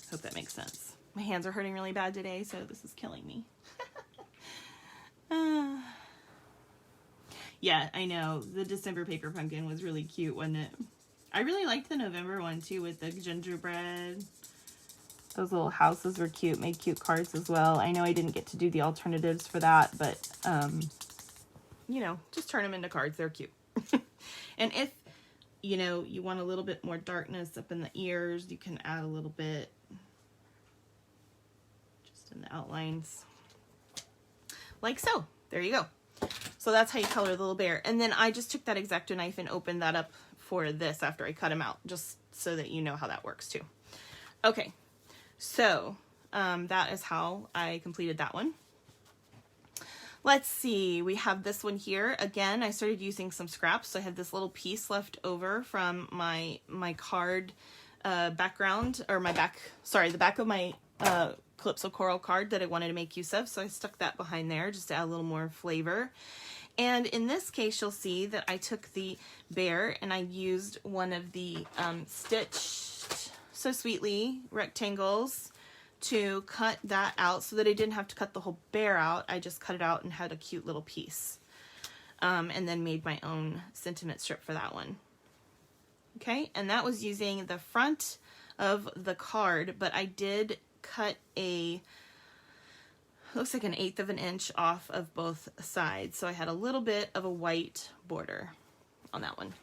Hope that makes sense. My hands are hurting really bad today, so this is killing me. Yeah, I know. The December paper pumpkin was really cute, wasn't it? I really liked the November one too with the gingerbread. Those little houses were cute, made cute cards as well. I know I didn't get to do the alternatives for that, but, you know, just turn them into cards. They're cute. And if, you know, you want a little bit more darkness up in the ears, you can add a little bit just in the outlines. Like so. There you go. So that's how you color the little bear. And then I just took that X-Acto knife and opened that up for this after I cut him out, just so that you know how that works too. Okay. So that is how I completed that one. Let's see, we have this one here. Again, I started using some scraps. So I had this little piece left over from my card background, or the back of my Calypso Coral card that I wanted to make use of. So I stuck that behind there just to add a little more flavor. And in this case, you'll see that I took the bear and I used one of the Stitched So Sweetly rectangles to cut that out so that I didn't have to cut the whole bear out. I just cut it out and had a cute little piece. And then made my own sentiment strip for that one. Okay, and that was using the front of the card, but I did cut looks like 1/8 of an inch off of both sides. So I had a little bit of a white border on that one.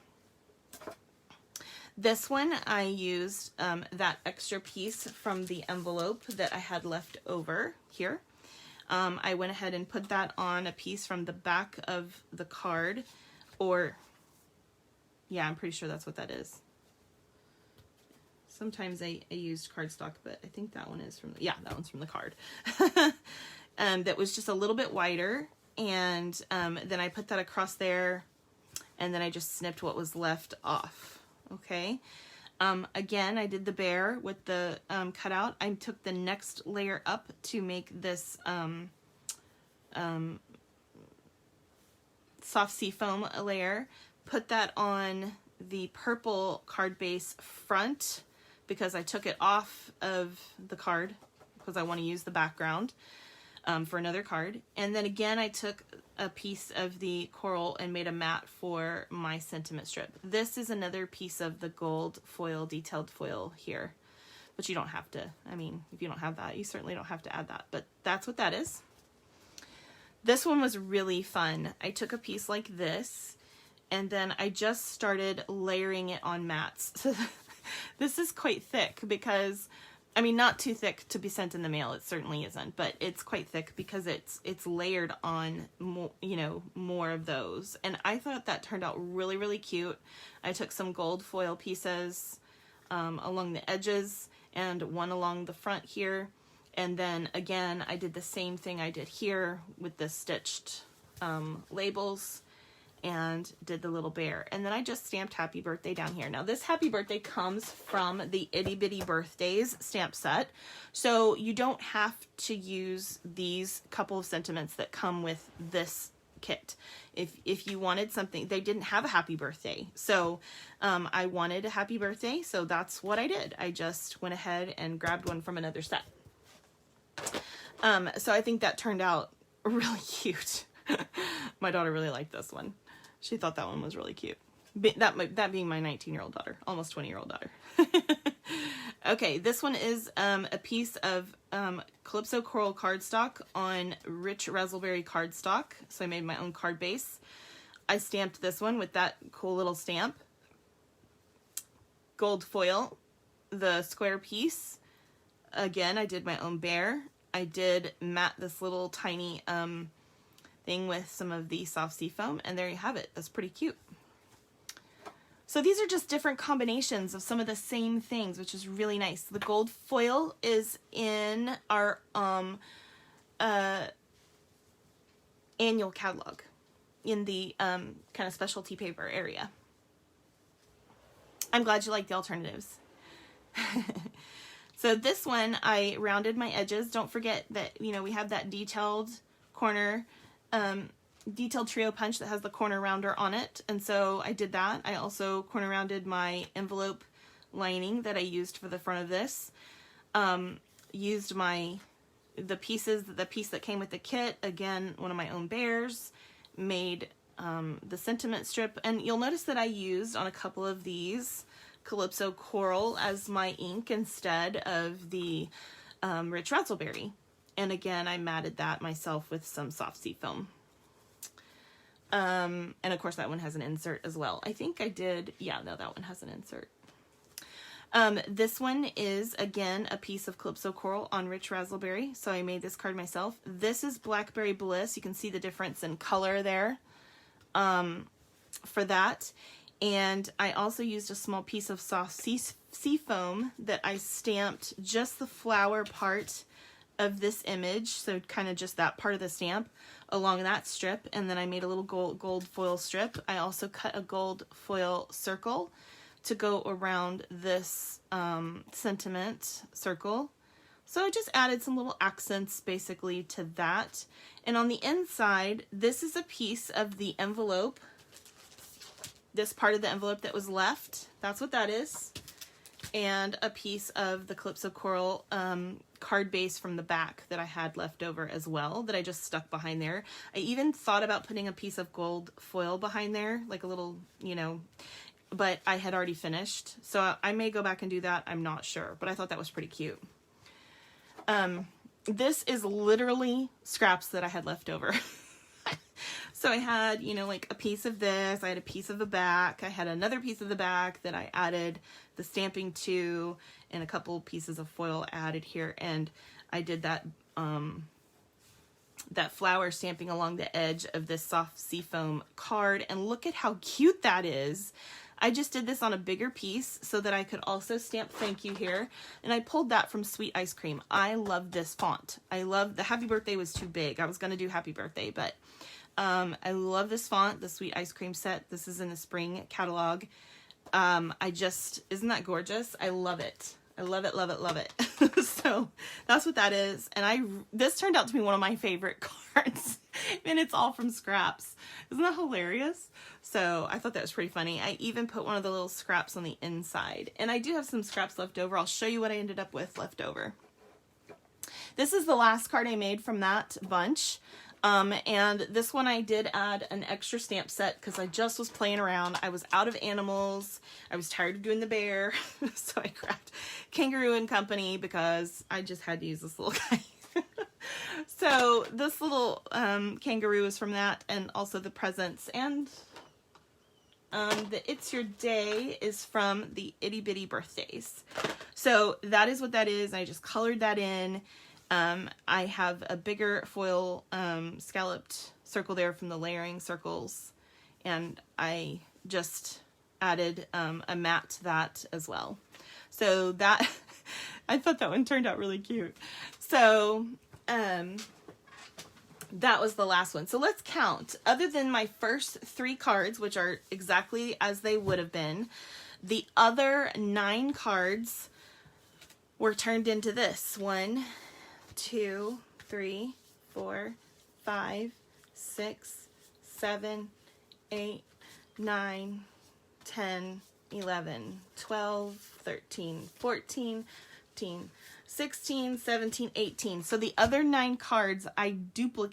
This one I used that extra piece from the envelope that I had left over here. I went ahead and put that on a piece from the back of the card, or yeah, I'm pretty sure that's what that is. Sometimes I used cardstock, but I think that one is from, yeah, that one's from the card. That was just a little bit wider, and then I put that across there, and then I just snipped what was left off. Okay. Again, I did the bear with the cutout. I took the next layer up to make this soft sea foam layer. Put that on the purple card base front because I took it off of the card because I want to use the background for another card. And then again, I took a piece of the coral and made a mat for my sentiment strip. This is another piece of the gold foil, detailed foil here, but you don't have to. I mean, if you don't have that, you certainly don't have to add that, but that's what that is. This one was really fun. I took a piece like this, and then I just started layering it on mats. So this is quite thick because, I mean, not too thick to be sent in the mail. It certainly isn't, but it's quite thick because it's layered on more, you know, more of those. And I thought that turned out really, really cute. I took some gold foil pieces along the edges and one along the front here. And then again, I did the same thing I did here with the stitched labels and did the little bear. And then I just stamped happy birthday down here. Now this happy birthday comes from the Itty Bitty Birthdays stamp set. So you don't have to use these couple of sentiments that come with this kit. If you wanted something, they didn't have a happy birthday. So I wanted a happy birthday. So that's what I did. I just went ahead and grabbed one from another set. So I think that turned out really cute. My daughter really liked this one. She thought that one was really cute. That being my 19-year-old daughter, almost 20-year-old daughter. Okay, this one is a piece of Calypso Coral cardstock on rich raspberry cardstock. So I made my own card base. I stamped this one with that cool little stamp. Gold foil, the square piece. Again, I did my own bear. I did mat this little tiny thing with some of the soft sea foam, and there you have it. That's pretty cute. So these are just different combinations of some of the same things, which is really nice. The gold foil is in our annual catalog in the kind of specialty paper area. I'm glad you like the alternatives. So this one, I rounded my edges. Don't forget that, you know, we have that detailed corner, detailed trio punch that has the corner rounder on it. And so I did that. I also corner rounded my envelope lining that I used for the front of this. Used the piece that came with the kit. Again, one of my own bears. Made the sentiment strip. And you'll notice that I used on a couple of these Calypso Coral as my ink instead of the rich raspberry. And again, I matted that myself with some soft sea foam. And of course that one has an insert as well. I think I did, yeah, no, that one has an insert. This one is, again, a piece of Calypso Coral on rich raspberry. So I made this card myself. This is Blackberry Bliss. You can see the difference in color there for that. And I also used a small piece of soft sea foam that I stamped just the flower part of this image, so kind of just that part of the stamp along that strip, and then I made a little gold foil strip. I also cut a gold foil circle to go around this sentiment circle. So I just added some little accents basically to that. And on the inside, this is a piece of the envelope. This part of the envelope that was left, that's what that is. And a piece of the Calypso Coral card base from the back that I had left over as well, that I just stuck behind there. I even thought about putting a piece of gold foil behind there, like a little, you know, but I had already finished. So I may go back and do that, I'm not sure, but I thought that was pretty cute. This is literally scraps that I had left over. So I had, you know, like a piece of this, I had a piece of the back, I had another piece of the back that I added the stamping to, and a couple pieces of foil added here, and I did that that flower stamping along the edge of this soft seafoam card, and look at how cute that is. I just did this on a bigger piece so that I could also stamp thank you here, and I pulled that from Sweet Ice Cream. I love this font. I love the Happy Birthday was too big. I was going to do Happy Birthday, but I love this font, the Sweet Ice Cream set. This is in the spring catalog. Isn't that gorgeous? I love it. I love it, love it, love it. So that's what that is. And this turned out to be one of my favorite cards, and it's all from scraps. Isn't that hilarious? So I thought that was pretty funny. I even put one of the little scraps on the inside, and I do have some scraps left over. I'll show you what I ended up with left over. This is the last card I made from that bunch. And this one I did add an extra stamp set because I just was playing around. I was out of animals. I was tired of doing the bear. So I grabbed Kangaroo and Company because I just had to use this little guy. So this little kangaroo is from that, and also the presents, and the It's Your Day is from the Itty Bitty Birthdays. So that is what that is. I just colored that in. I have a bigger foil scalloped circle there from the layering circles, and I just added a mat to that as well. So that, I thought that one turned out really cute. So that was the last one. So let's count. Other than my first 3 cards, which are exactly as they would have been, the other 9 cards were turned into this. 1, 2, 3, 4, 5, 6, 7, 8, 9, 10, 11, 12, 13, 14, 15, 16, 17, 18. So the other 9 cards I doubled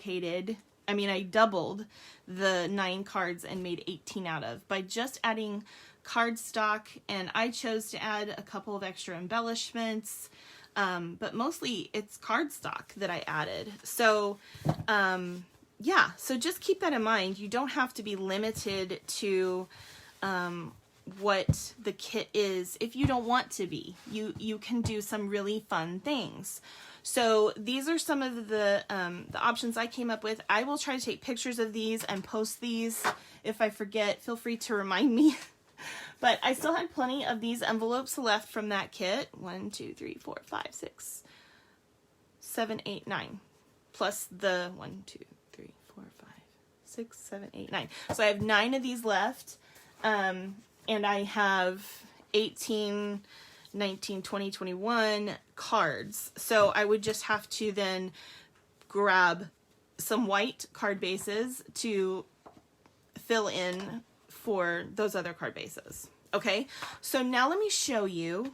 the 9 cards and made 18 out of by just adding cardstock, and I chose to add a couple of extra embellishments, but mostly it's cardstock that I added. So yeah, so just keep that in mind. You don't have to be limited to what the kit is if you don't want to be. You can do some really fun things. So these are some of the options I came up with. I will try to take pictures of these and post these. If I forget, feel free to remind me. But I still had plenty of these envelopes left from that kit. 1, 2, 3, 4, 5, 6, 7, 8, 9. Plus the 1, 2, 3, 4, 5, 6, 7, 8, 9. So I have 9 of these left. And I have 18, 19, 20, 21 cards. So I would just have to then grab some white card bases to fill in for those other card bases. Okay, so now let me show you.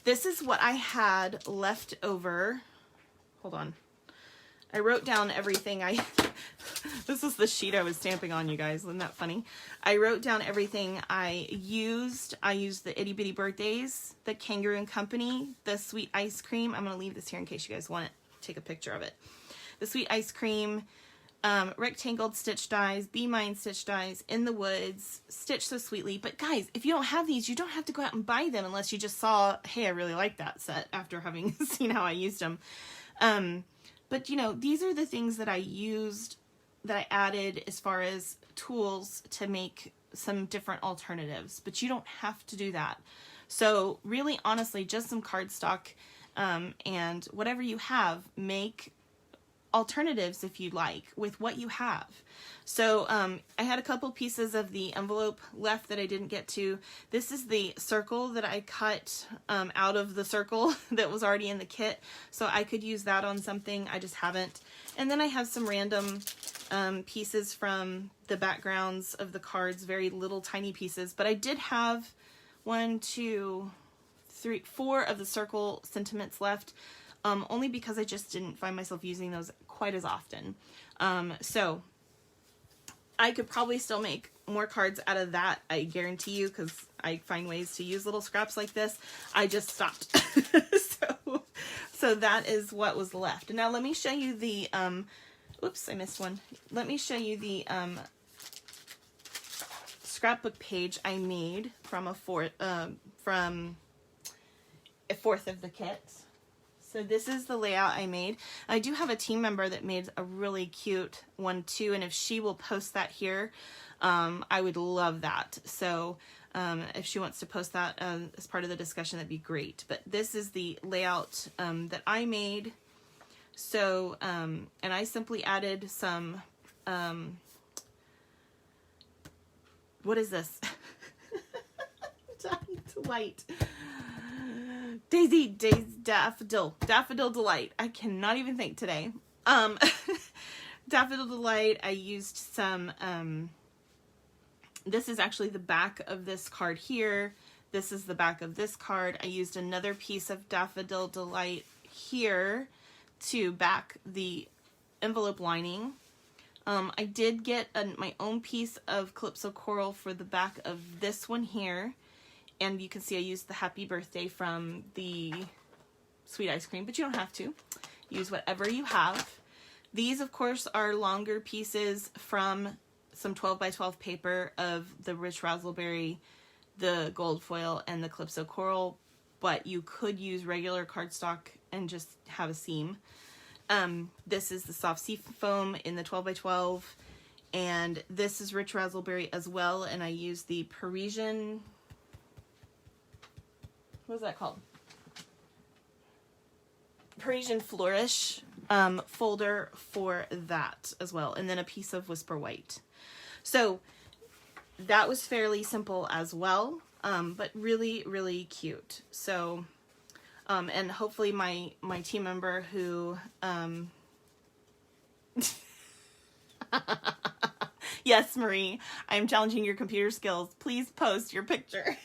This is what I had left over. Hold on. I wrote down everything this is the sheet I was stamping on, you guys. Isn't that funny? I wrote down everything I used. I used the Itty Bitty Birthdays, the Kangaroo and Company, the Sweet Ice Cream. I'm going to leave this here in case you guys want to take a picture of it. The Sweet Ice Cream, Rectangled Stitch Dies, Be Mine Stitch Dies, In the Woods, Stitch So Sweetly. But guys, if you don't have these, you don't have to go out and buy them unless you just saw, hey, I really like that set after having seen how I used them. But you know, these are the things that I used, that I added as far as tools to make some different alternatives, but you don't have to do that. So really, honestly, just some cardstock and whatever you have, make alternatives if you'd like with what you have. So I had a couple pieces of the envelope left that I didn't get to. This is the circle that I cut out of the circle that was already in the kit, so I could use that on something. I just haven't. And then I have some random pieces from the backgrounds of the cards, very little tiny pieces, but I did have 1, 2, 3, 4 of the circle sentiments left, only because I just didn't find myself using those quite as often. So I could probably still make more cards out of that, I guarantee you, because I find ways to use little scraps like this. I just stopped. So that is what was left. Now let me show you the, oops, I missed one. Let me show you the scrapbook page I made from a fourth of the kit. So this is the layout I made. I do have a team member that made a really cute one too, and if she will post that here, I would love that. So if she wants to post that as part of the discussion, that'd be great. But this is the layout that I made. So, and I simply added some, what is this? Delight. Daffodil Delight. I cannot even think today. Daffodil Delight. I used some, this is actually the back of this card here. This is the back of this card. I used another piece of Daffodil Delight here to back the envelope lining. I did get my own piece of Calypso Coral for the back of this one here. And you can see I used the Happy Birthday from the Sweet Ice Cream, but you don't have to. Use whatever you have. These, of course, are longer pieces from some 12 by 12 paper of the Rich Razzleberry, the gold foil, and the Calypso Coral, but you could use regular cardstock and just have a seam. This is the soft sea foam in the 12 by 12, and this is Rich Razzleberry as well, and I used the Parisian, what is that called? Parisian Flourish folder for that as well, and then a piece of Whisper White. So that was fairly simple as well, but really, really cute. So, and hopefully my team member who, yes, Marie, I'm challenging your computer skills. Please post your picture.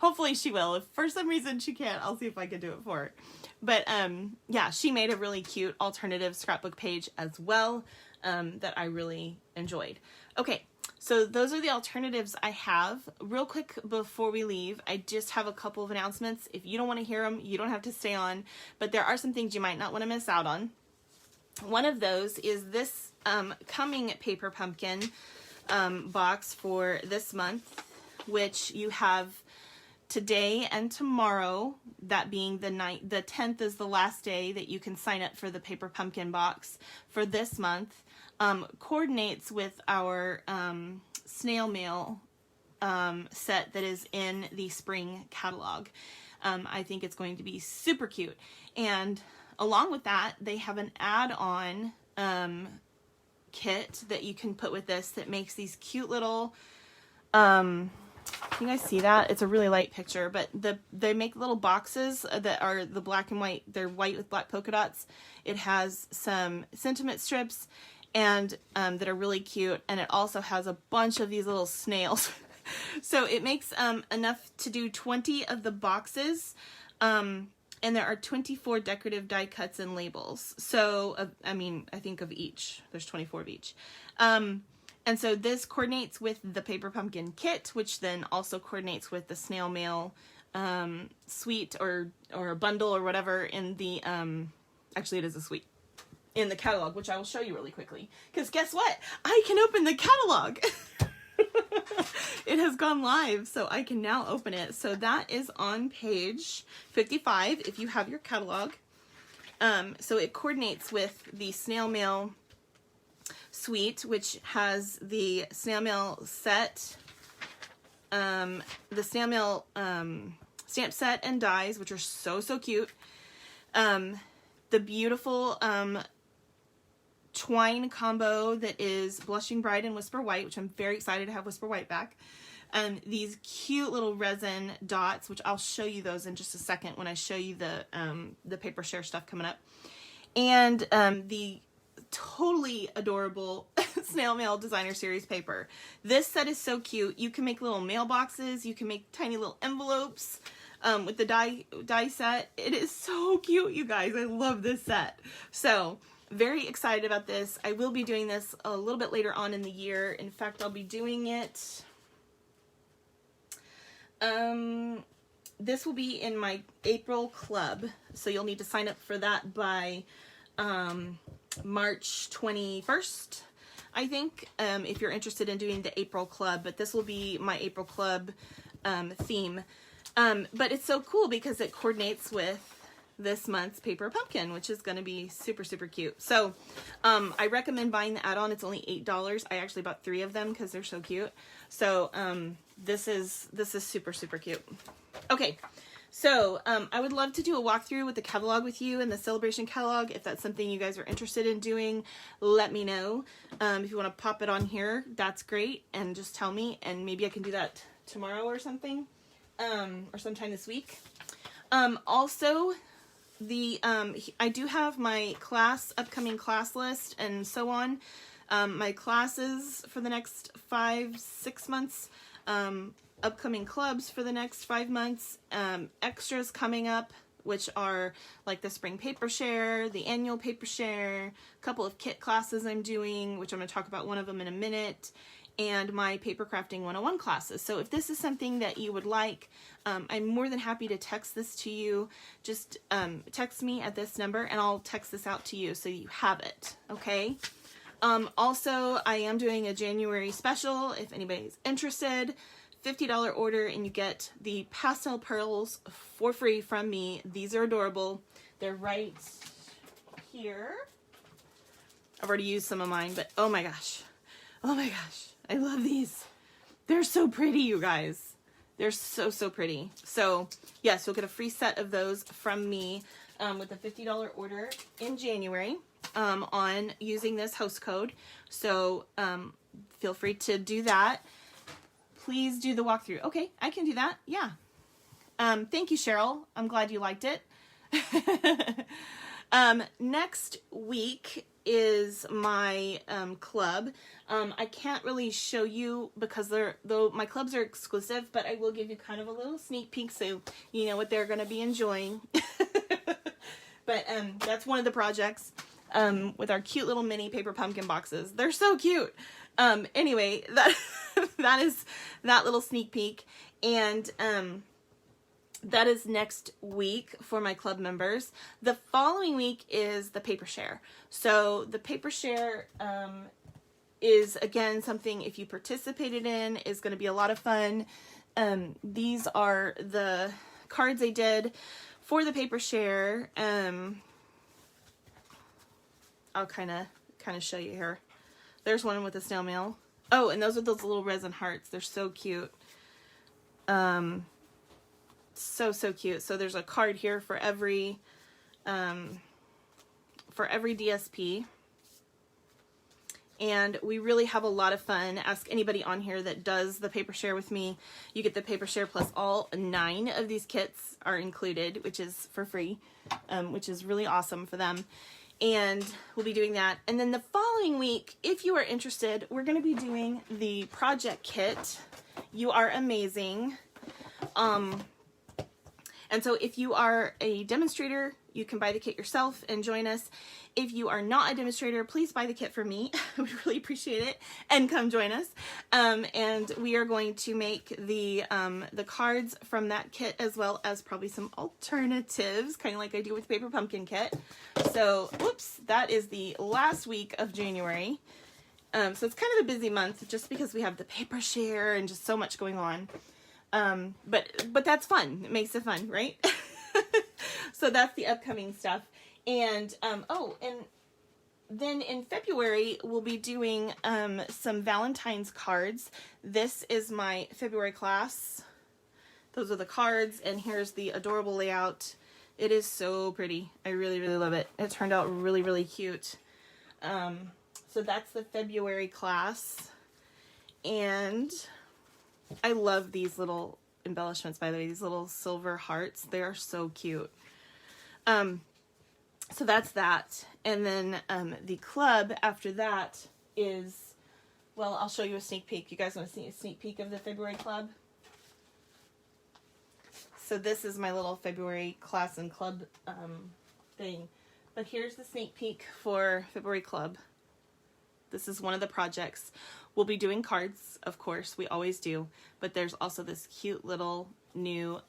Hopefully she will. If for some reason she can't, I'll see if I can do it for her. But yeah, she made a really cute alternative scrapbook page as well that I really enjoyed. Okay, so those are the alternatives I have. Real quick before we leave, I just have a couple of announcements. If you don't want to hear them, you don't have to stay on, but there are some things you might not want to miss out on. One of those is this coming Paper Pumpkin box for this month, which you have today and tomorrow, that being the 10th is the last day that you can sign up for the Paper Pumpkin box for this month. Coordinates with our snail mail set that is in the spring catalog. I think it's going to be super cute. And along with that, they have an add-on kit that you can put with this that makes these cute little can you guys see that? It's a really light picture, but they make little boxes that are the black and white. They're white with black polka dots. It has some sentiment strips and that are really cute, and it also has a bunch of these little snails. So it makes enough to do 20 of the boxes, and there are 24 decorative die cuts and labels. So I mean, I think of each. There's 24 of each. And so this coordinates with the Paper Pumpkin kit, which then also coordinates with the snail mail suite or a bundle or whatever in the, actually it is a suite, in the catalog, which I will show you really quickly. Because guess what? I can open the catalog. It has gone live, so I can now open it. So that is on page 55 if you have your catalog. So it coordinates with the snail mail suite, which has the snail mail set, the snail mail stamp set and dies, which are so cute. The beautiful twine combo that is Blushing Bride and Whisper White, which I'm very excited to have Whisper White back. These cute little resin dots, which I'll show you those in just a second when I show you the paper share stuff coming up. And the totally adorable Snail Mail Designer Series paper. This set is so cute. You can make little mailboxes. You can make tiny little envelopes with the die set. It is so cute, you guys. I love this set. So very excited about this. I will be doing this a little bit later on in the year. In fact, I'll be doing it. This will be in my April club. So you'll need to sign up for that by March 21st, I think, if you're interested in doing the April club, but this will be my April club theme. But it's so cool because it coordinates with this month's Paper Pumpkin, which is going to be super cute. So I recommend buying the add-on. It's only $8. I actually bought 3 of them because they're so cute. So this is super cute. Okay. So, I would love to do a walkthrough with the catalog with you and the celebration catalog. If that's something you guys are interested in doing, let me know. If you want to pop it on here, that's great. And just tell me, and maybe I can do that tomorrow or something, or sometime this week. Also, I do have my upcoming class list and so on. My classes for the next 5-6 months, upcoming clubs for the next 5 months, extras coming up which are like the spring paper share, the annual paper share, a couple of kit classes I'm doing, which I'm going to talk about one of them in a minute, and my paper crafting 101 classes. So if this is something that you would like, I'm more than happy to text this to you. Just text me at this number and I'll text this out to you so you have it, okay? Also, I am doing a January special if anybody's interested. $50 order and you get the pastel pearls for free from me. These are adorable. They're right here. I've already used some of mine, but oh my gosh. Oh my gosh. I love these. They're so pretty, you guys. They're so, so pretty. So yes, you'll get a free set of those from me with a $50 order in January on using this host code. So feel free to do that. Please do the walkthrough. Okay, I can do that. Yeah. Thank you, Cheryl. I'm glad you liked it. Next week is my club. I can't really show you because my clubs are exclusive, but I will give you kind of a little sneak peek so you know what they're going to be enjoying. But that's one of the projects with our cute little mini paper pumpkin boxes. They're so cute. Anyway, that is that little sneak peek, and that is next week for my club members. The following week is the paper share. So the paper share is, again, something if you participated in is going to be a lot of fun. These are the cards I did for the paper share. I'll kind of show you here. There's one with the snail mail. Oh, and those are those little resin hearts. They're so cute. So cute. So there's a card here for every DSP. And we really have a lot of fun. Ask anybody on here that does the paper share with me. You get the paper share plus all 9 of these kits are included, which is for free, which is really awesome for them. And we'll be doing that. And then the following week, if you are interested, we're going to be doing the project kit. You are amazing. And so if you are a demonstrator, you can buy the kit yourself and join us. If you are not a demonstrator, please buy the kit for me. We really appreciate it, and come join us. And we are going to make the cards from that kit, as well as probably some alternatives, kind of like I do with the paper pumpkin kit. So, whoops, that is the last week of January. So it's kind of a busy month, just because we have the paper share and just so much going on. But that's fun. It makes it fun, right? So that's the upcoming stuff. And, oh, and then in February, we'll be doing, some Valentine's cards. This is my February class. Those are the cards, and here's the adorable layout. It is so pretty. I really, really love it. It turned out really, really cute. So that's the February class. And I love these little embellishments, by the way, these little silver hearts. They are so cute. So that's that. And then the club after that is, well, I'll show you a sneak peek. You guys want to see a sneak peek of the February club? So this is my little February class and club thing. But here's the sneak peek for February club. This is one of the projects. We'll be doing cards, of course. We always do. But there's also this cute little new,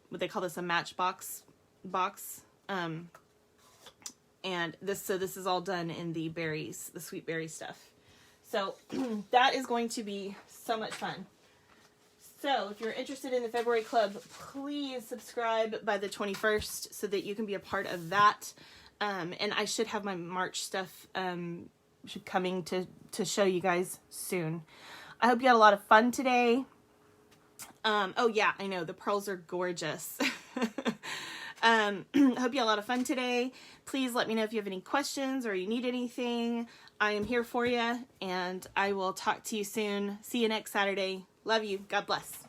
what they call this, a matchbox box. And this is all done in the berries, the sweet berry stuff. So that is going to be so much fun. So if you're interested in the February club, please subscribe by the 21st so that you can be a part of that. And I should have my March stuff coming to show you guys soon. I hope you had a lot of fun today. Oh yeah, I know, the pearls are gorgeous. I hope you had a lot of fun today. Please let me know if you have any questions or you need anything. I am here for you, and I will talk to you soon. See you next Saturday. Love you. God bless.